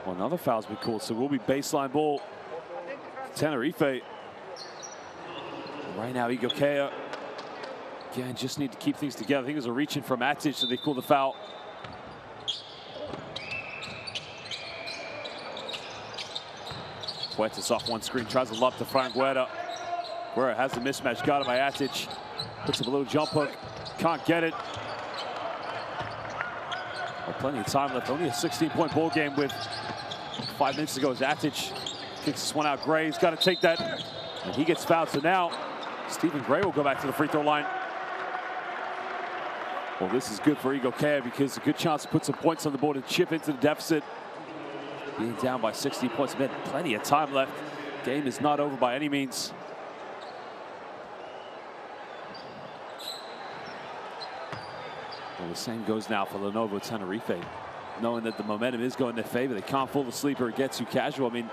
Well, another foul's been called, so we'll be baseline ball. Tenerife. Right now, Igokea. Again, just need to keep things together. I think it was a reach in from Atic, so they call the foul. Huertas off one screen, tries to lob to Frank Guerra. Guerra has the mismatch, got it by Atic. Puts up a little jump hook, can't get it. Well, plenty of time left, only a 16-point ball game with 5 minutes to go as Atic kicks this one out. Gray's got to take that, and he gets fouled. So now Stephen Gray will go back to the free throw line. Well, this is good for Igokea because a good chance to put some points on the board and chip into the deficit. Being down by 16 points, man, plenty of time left. Game is not over by any means. Well, the same goes now for Lenovo Tenerife. Knowing that the momentum is going in their favor, they can't pull the sleeper or get too casual. I mean,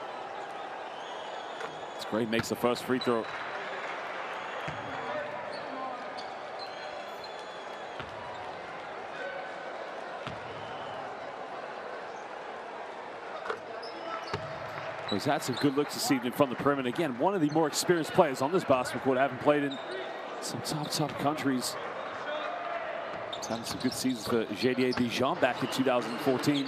it's great, makes the first free throw. He's had some good looks this evening from the perimeter. Again, one of the more experienced players on this basketball court, having played in some top countries. He's having some good seasons for Gameday Dijon back in 2014.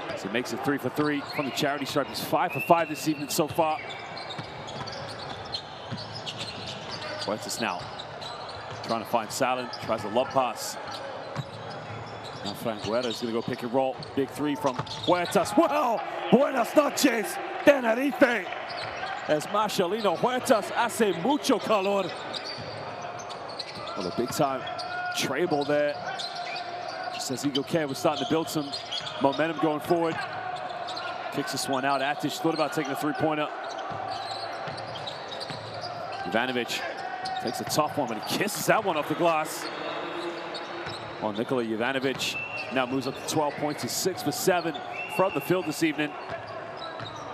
As he makes it 3 for 3 from the charity stripe. He's 5 for 5 this evening so far. Huertas now trying to find Salen, tries a lob pass. Now Frank Guerra is going to go pick and roll. Big three from Huertas. Well, buenas noches, Tenerife. As Marcelino Huertas hace mucho calor. Well, a big time tray ball there. Just as Igokea was starting to build some momentum going forward. Kicks this one out. Atic thought about taking a three-pointer. Ivanovic takes a tough one, but he kisses that one off the glass. Well, Nikola Ivanovic now moves up to 12 points. He's 6 for 7 from the field this evening.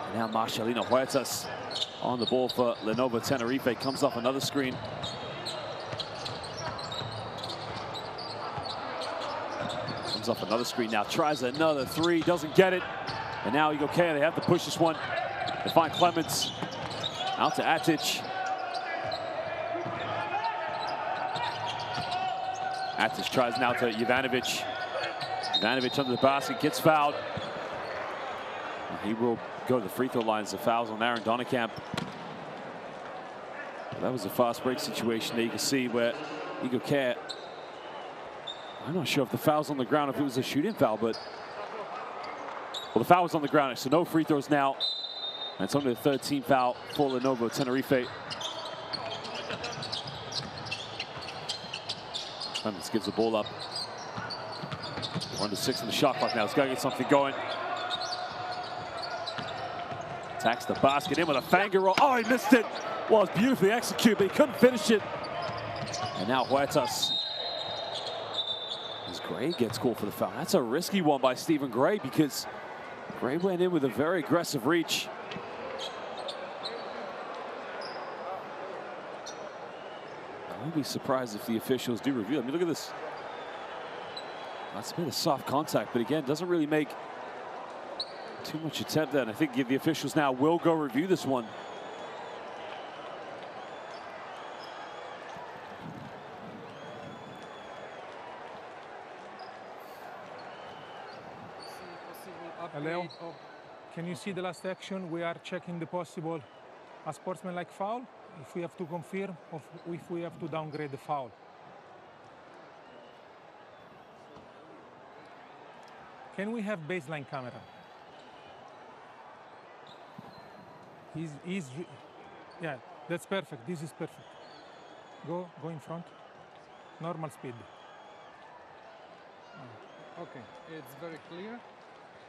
And now Marcelino Huertas on the ball for Lenovo Tenerife. Comes off another screen. Comes off another screen now. Tries another three. Doesn't get it. And now Igokea, they have to push this one. They find Clements. Out to Atic. Atic tries now to Ivanovic. Ivanovic under the basket, gets fouled. He will go to the free throw lines. The fouls on Aaron Donnekamp. That was a fast break situation that you can see where Igokea, I'm not sure if the foul's on the ground, if it was a shooting foul, but well, the foul was on the ground, so no free throws now. And it's only the third team foul for Lenovo Tenerife. Clemens gives the ball up. 1-6 in the shot clock now. He's got to get something going. Attacks the basket in with a finger roll. Oh, he missed it. Well, it's beautifully executed, but he couldn't finish it. And now Huertas. As Gray gets called for the foul. That's a risky one by Stephen Gray because Gray went in with a very aggressive reach. I wouldn't be surprised if the officials do review. I mean, look at this. That's a bit of soft contact, but again, doesn't really make too much attempt there. And I think the officials now will go review this one. Leo, can you see the last action? We are checking the possible unsportsmanlike foul, if we have to confirm, or if we have to downgrade the foul. Can we have baseline camera? Yeah, that's perfect. This is perfect. Go in front. Normal speed. Okay, it's very clear.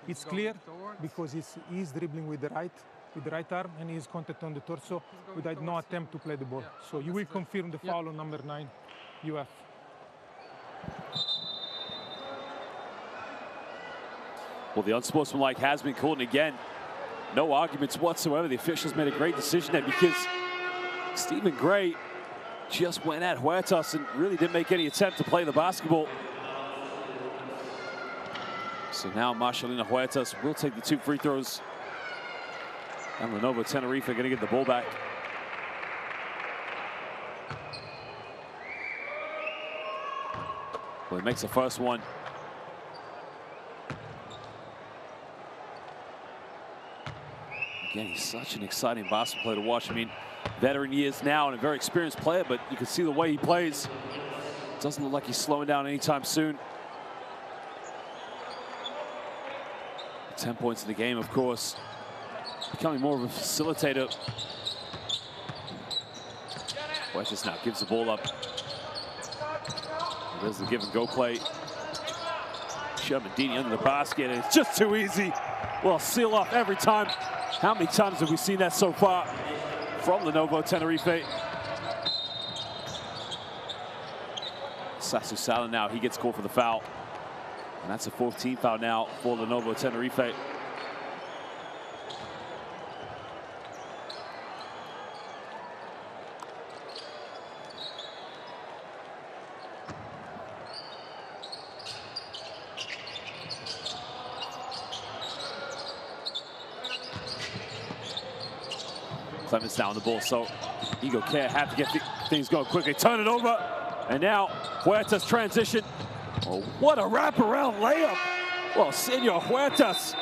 It's clear because he's dribbling with the right arm, and he's contact on the torso without no attempt to play the ball. Yeah, so you will confirm the foul on number 9, UF. Well, the unsportsmanlike has been called, and again, no arguments whatsoever. The officials made a great decision there because Stephen Gray just went at Huertas and really didn't make any attempt to play the basketball. So now Marcelino Huertas will take the 2 free throws. And Lenovo Tenerife are going to get the ball back. Well, he makes the first one. Again, he's such an exciting basketball player to watch. I mean, veteran years now and a very experienced player, but you can see the way he plays. Doesn't look like he's slowing down anytime soon. 10 points in the game, of course. Becoming more of a facilitator. Huertas now gives the ball up. There's the give and go play. Shermandini under the basket, and it's just too easy. Well, seal off every time. How many times have we seen that so far from Lenovo Tenerife? Sasu Sala now, he gets called for the foul. And that's a 14th foul now for Lenovo Tenerife. Clemens now on the ball, so Igokea have to get things going quickly. Turn it over, and now Huertas transition. Oh, what a wraparound layup. Well, Senor Huertas,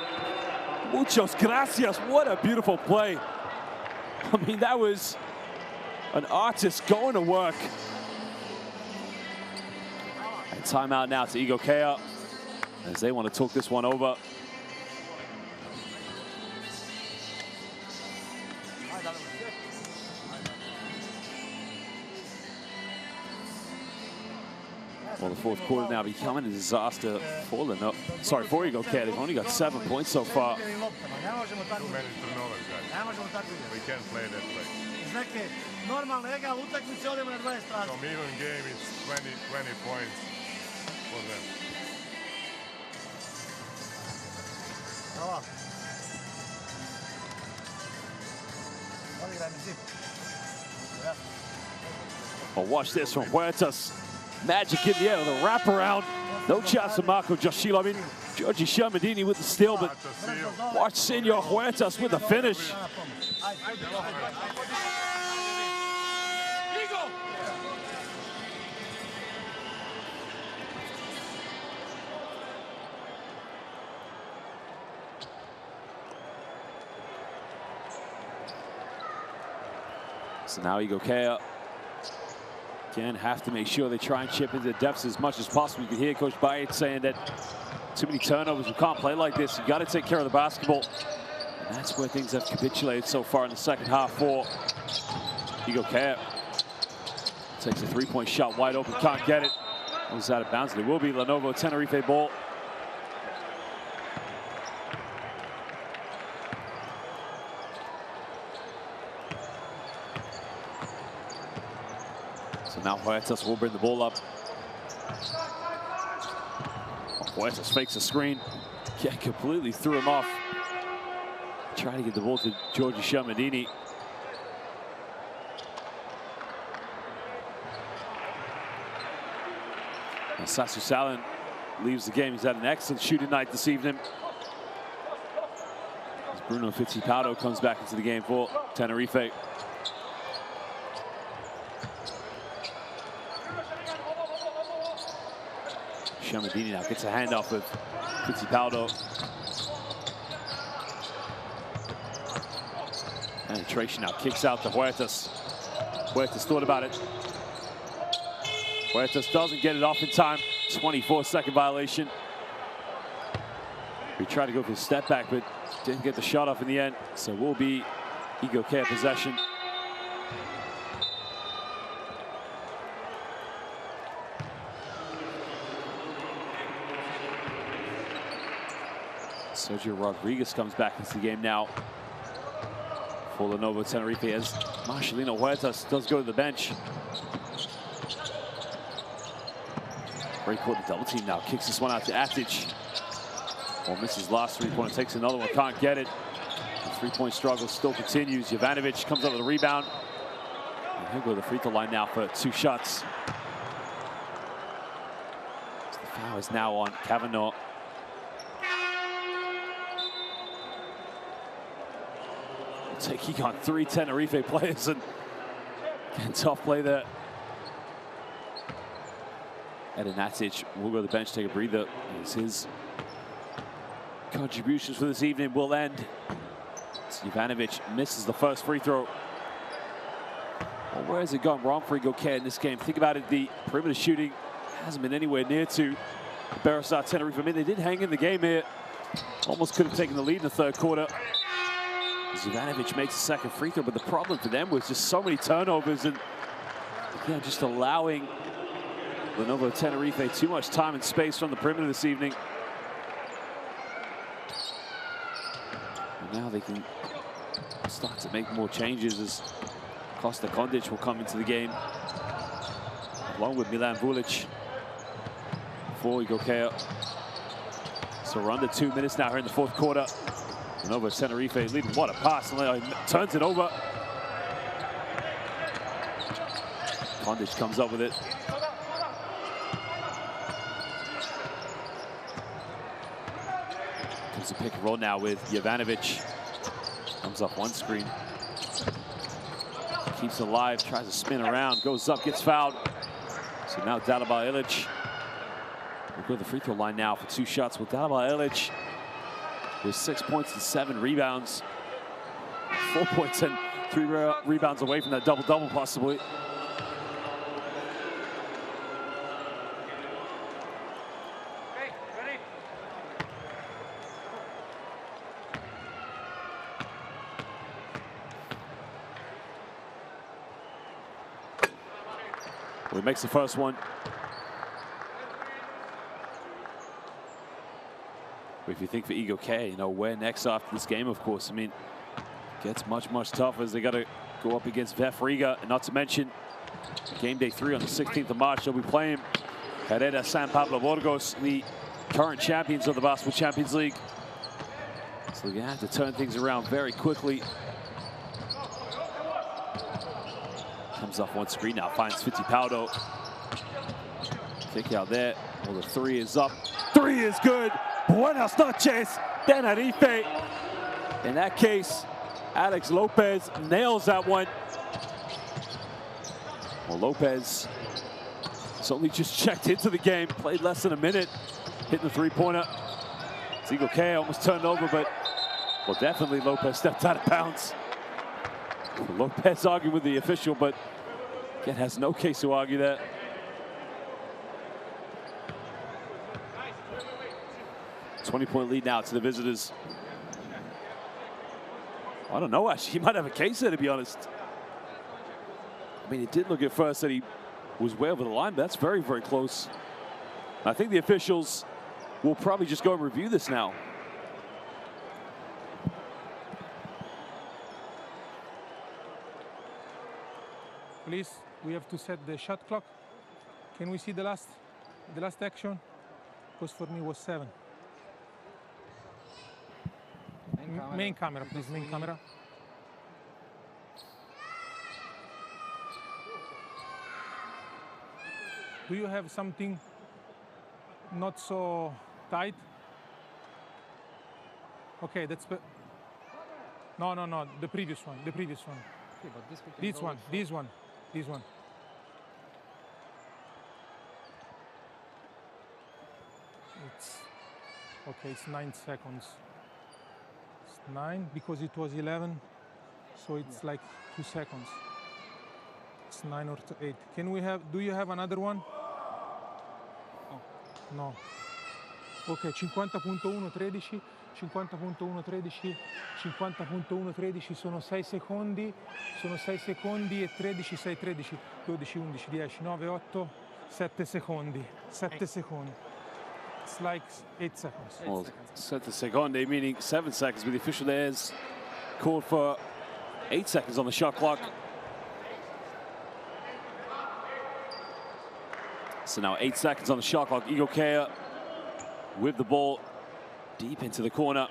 muchos gracias. What a beautiful play. I mean, that was an artist going to work. And timeout now to Igokea as they want to talk this one over. Well, the fourth quarter now becoming a disaster for Igokea. They've only got 7 points so far. Too many turnovers, guys. We can't play that way. Some even game, it's 20 points for them. Well, watch this from Huertas. Magic in the air with a wraparound. No chance for Marco Giashilo. I mean, Giorgi Shermandini with the steal, but watch Senor Huertas with the finish. So now Igokea again have to make sure they try and chip into the depths as much as possible. You can hear Coach Bayet saying that too many turnovers, we can't play like this. You got to take care of the basketball. And that's where things have capitulated so far in the second half for Igokea. Takes a three-point shot wide open, can't get it. Goes out of bounds. It will be Lenovo Tenerife ball. So So now Huertas will bring the ball up. Huertas fakes a screen. Yeah, completely threw him off. Trying to get the ball to Giorgi Sciamadini. And Sasu Salin leaves the game. He's had an excellent shooting night this evening. As Bruno Fittipaldo comes back into the game for Tenerife. Sciamadini now gets a handoff with Fittipaldo. Penetration now kicks out to Huertas. Huertas thought about it. Huertas doesn't get it off in time. 24-second violation. He tried to go for a step back, but didn't get the shot off in the end. So will be Igokea possession. Sergio Rodriguez comes back into the game now for Lenovo Tenerife as Marcelino Huertas does go to the bench. Great quarter double team now. Kicks this one out to Atic. Well, misses last three-pointer, takes another one, can't get it. The three-point struggle still continues. Jovanovic comes up with a rebound. And he'll go to the free throw line now for 2 shots. So the foul is now on Kavanaugh. Taking on 3 Tenerife players and getting tough play there. Edin Atic will go to the bench, take a breather. As his contributions for this evening will end. Jovanovic misses the first free throw. Well, where has it gone wrong for Igokea in this game? Think about it, the perimeter shooting hasn't been anywhere near to Barasat Tenerife. I mean, they did hang in the game here. Almost could have taken the lead in the third quarter. Jovanovic makes the second free throw, but the problem for them was just so many turnovers and again, just allowing Lenovo Tenerife too much time and space from the perimeter this evening. And now they can start to make more changes as Costa Kondic will come into the game along with Milan Vulic for Igokea. So we're under 2 minutes now here in the fourth quarter. Lenovo Tenerife leading. What a pass. And turns it over. Kondic comes up with it. Comes a pick and roll now with Jovanovic. Comes off one screen. Keeps it alive. Tries to spin around. Goes up. Gets fouled. So now Dalibor Ilic will go to the free throw line now for 2 shots with Dalibor Ilic. With 6 points and 7 rebounds. 4 points and 3 rebounds away from that double-double possibly. Well, he makes the first one. If you think for Igokea, you know, where next after this game, of course. I mean, gets much, much tougher as they got to go up against VF Riga. And not to mention, game day 3 on the 16th of March, they'll be playing Herrera San Pablo Burgos, the current champions of the Basketball Champions League. So they're going to have to turn things around very quickly. Comes off one screen now, finds Fittipaldo. Kick out there. Well, the 3 is up. 3 is good. Buenas noches, Tenerife. In that case, Alex Lopez nails that one. Well, Lopez has only just checked into the game, played less than a minute, hitting the 3-pointer. Igokea almost turned over, but, well, definitely Lopez stepped out of bounds. Lopez arguing with the official, but again, has no case to argue that. $20-point lead now to the visitors. I don't know, actually. He might have a case there, to be honest. I mean, it did look at first that he was way over the line, but that's very, very close. I think the officials will probably just go and review this now. Please, we have to set the shot clock. Can we see the last action? Because for me it was 7. Main camera, please, main camera. Do you have something not so tight? Okay, that's... No, the previous one. Okay, but this one. It's 9 seconds. It's 9 because it was 11, so it's like 2 seconds. It's 9 or 8. Can we have? Do you have another one? Oh. No. Ok, 50.113, 50.113, 50.113 sono 6 secondi, e 13, 6, 13, 12, 11, 10, 9, 8, 7 secondi, 7 secondi. It's like 8 seconds. Well, 7 secondi, meaning 7 seconds, but the official there is called for 8 seconds on the shot clock. So now 8 seconds on the shot clock. Igokea with the ball deep into the corner.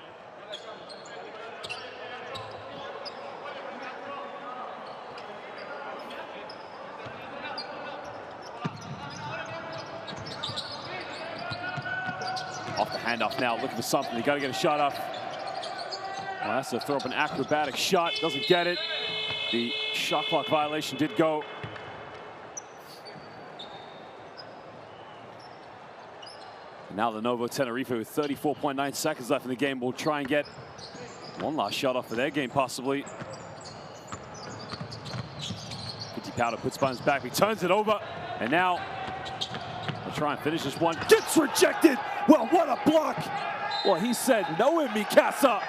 Off the handoff now, looking for something. You got to get a shot off. Well, that's to throw up an acrobatic shot. Doesn't get it. The shot clock violation did go. And now Lenovo Tenerife with 34.9 seconds left in the game will try and get one last shot off of their game, possibly. Fittipaldi puts it behind his back. He turns it over. And now they'll try and finish this one. Gets rejected. Well, what a block. Well, he said no in Mikasa.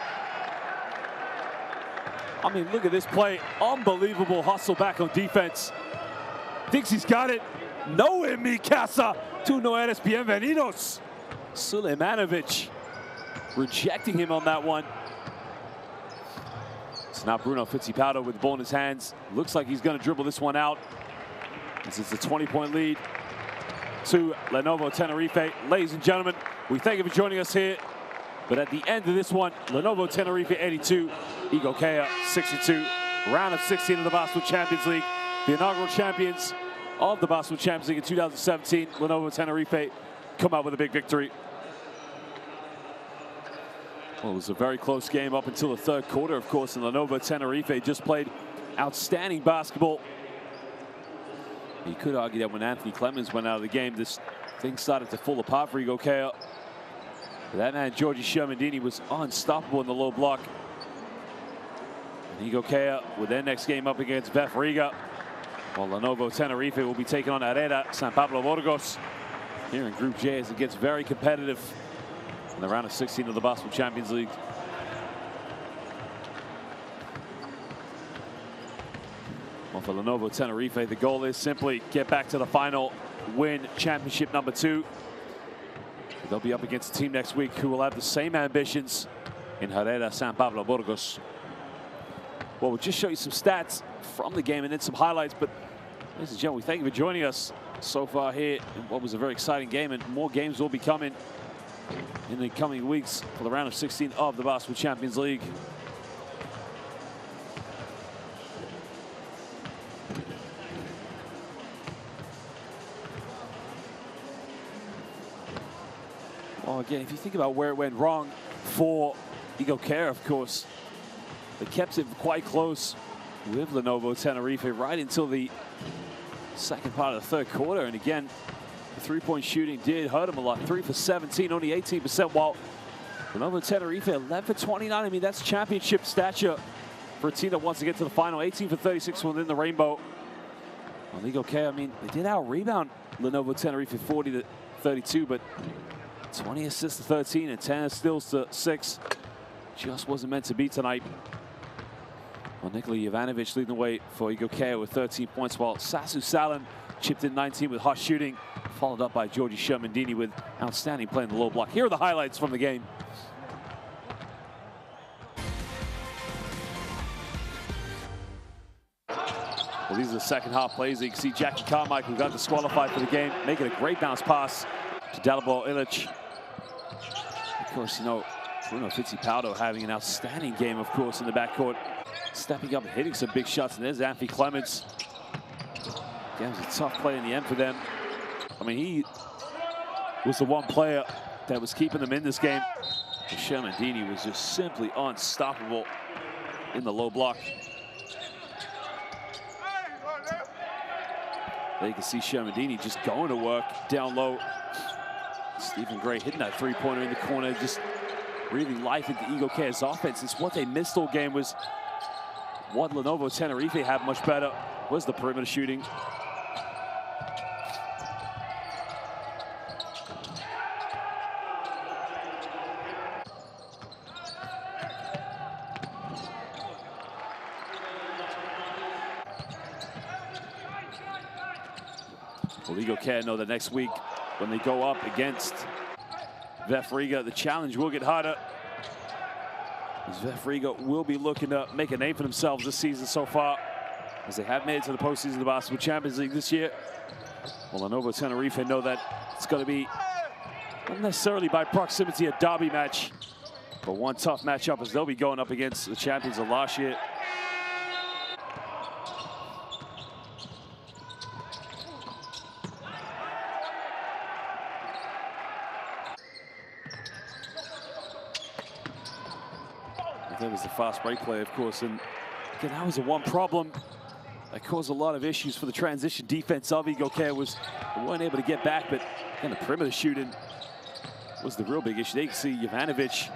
I mean, look at this play. Unbelievable hustle back on defense. Thinks he's got it. No en mi casa. Tú no eres bienvenidos. Sulemanovic rejecting him on that one. So now Bruno Fittipaldi with the ball in his hands. Looks like he's going to dribble this one out. This is a 20-point lead to Lenovo Tenerife. Ladies and gentlemen, we thank you for joining us here. But at the end of this one, Lenovo Tenerife 82, Igokea 62. Round of 16 of the Basketball Champions League. The inaugural champions of the Basketball Champions League in 2017, Lenovo Tenerife, come out with a big victory. Well, it was a very close game up until the third quarter, of course, and Lenovo Tenerife just played outstanding basketball. You could argue that when Anthony Clemens went out of the game, this thing started to fall apart for Igokea. But that man, Giorgi Shermandini, was unstoppable in the low block. And Igokea with their next game up against VF Riga. While Lenovo Tenerife will be taking on Herrera San Pablo Burgos here in Group J as it gets very competitive in the round of 16 of the Basketball Champions League. Well, for Lenovo Tenerife, the goal is simply get back to the final, win championship number 2. They'll be up against a team next week who will have the same ambitions in Herrera San Pablo Burgos. Well, we'll just show you some stats from the game and then some highlights. But ladies and gentlemen, we thank you for joining us so far here in what was a very exciting game, and more games will be coming in the coming weeks for the round of 16 of the Basketball Champions League. Well, again, if you think about where it went wrong for Igokea, of course, they kept it quite close with Lenovo Tenerife right until the second part of the third quarter. And again, the three-point shooting did hurt them a lot. 3 for 17, only 18%, while Lenovo Tenerife 11 for 29. I mean, that's championship stature for a team that wants to get to the final. 18 for 36 within the rainbow. Well, Igokea, I mean, they did out-rebound Lenovo Tenerife 40 to 32, but 20 assists to 13 and 10 steals to 6. Just wasn't meant to be tonight. Well, Nikola Jovanovic leading the way for Igokea with 13 points, while Sasu Salin chipped in 19 with hot shooting, followed up by Giorgi Shermandini with outstanding play in the low block. Here are the highlights from the game. Well, these are the second half plays. You can see Jackie Carmichael got disqualified for the game, making a great bounce pass to Dalibor Ilic. Of course, you know, Bruno Fittipaldo having an outstanding game, of course, in the backcourt. Stepping up and hitting some big shots. And there's Anthony Clements. Again, it was a tough play in the end for them. I mean, he was the one player that was keeping them in this game. Shermandini was just simply unstoppable in the low block. There you can see Shermandini just going to work down low. Stephen Gray hitting that three-pointer in the corner, just breathing life into Igokea's offense. It's what they missed all game was what Lenovo Tenerife had much better was the perimeter shooting. Well, Igokea know that next week when they go up against VF Riga, the challenge will get harder. As VF Riga will be looking to make a name for themselves this season so far, as they have made it to the postseason of the Basketball Champions League this year. Well, Lenovo Tenerife know that it's going to be not necessarily by proximity a derby match, but one tough matchup as they'll be going up against the champions of last year. There was the fast break play, of course, and again, that was the one problem that caused a lot of issues for the transition defense of Igokea. Was they weren't able to get back, but again, the perimeter shooting was the real big issue. They can see Jovanovic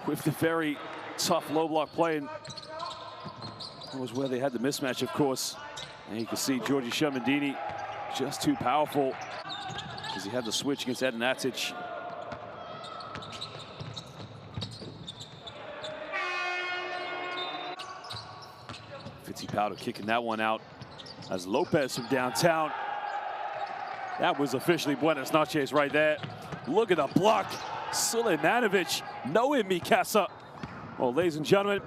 with the very tough low block play, and that was where they had the mismatch, of course. And you can see Georgi Shermandini just too powerful because he had the switch against Edin Atic. Fittipaldo kicking that one out as Lopez from downtown. That was officially Buenas noches right there. Look at the block. Sulemanovic, no Mikasa. Well, ladies and gentlemen,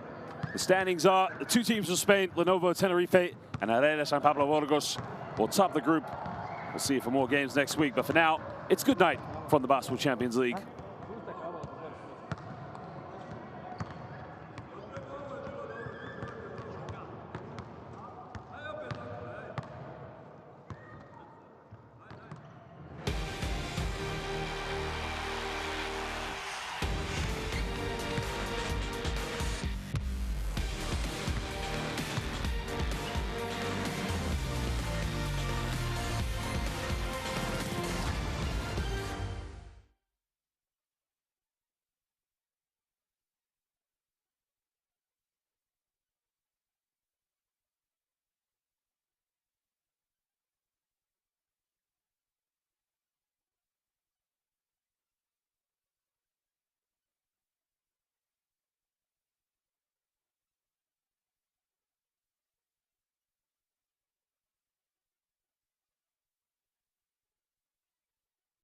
the standings are the two teams from Spain, Lenovo Tenerife and Arena San Pablo Burgos, will top the group. We'll see you for more games next week, but for now, it's good night from the Basketball Champions League.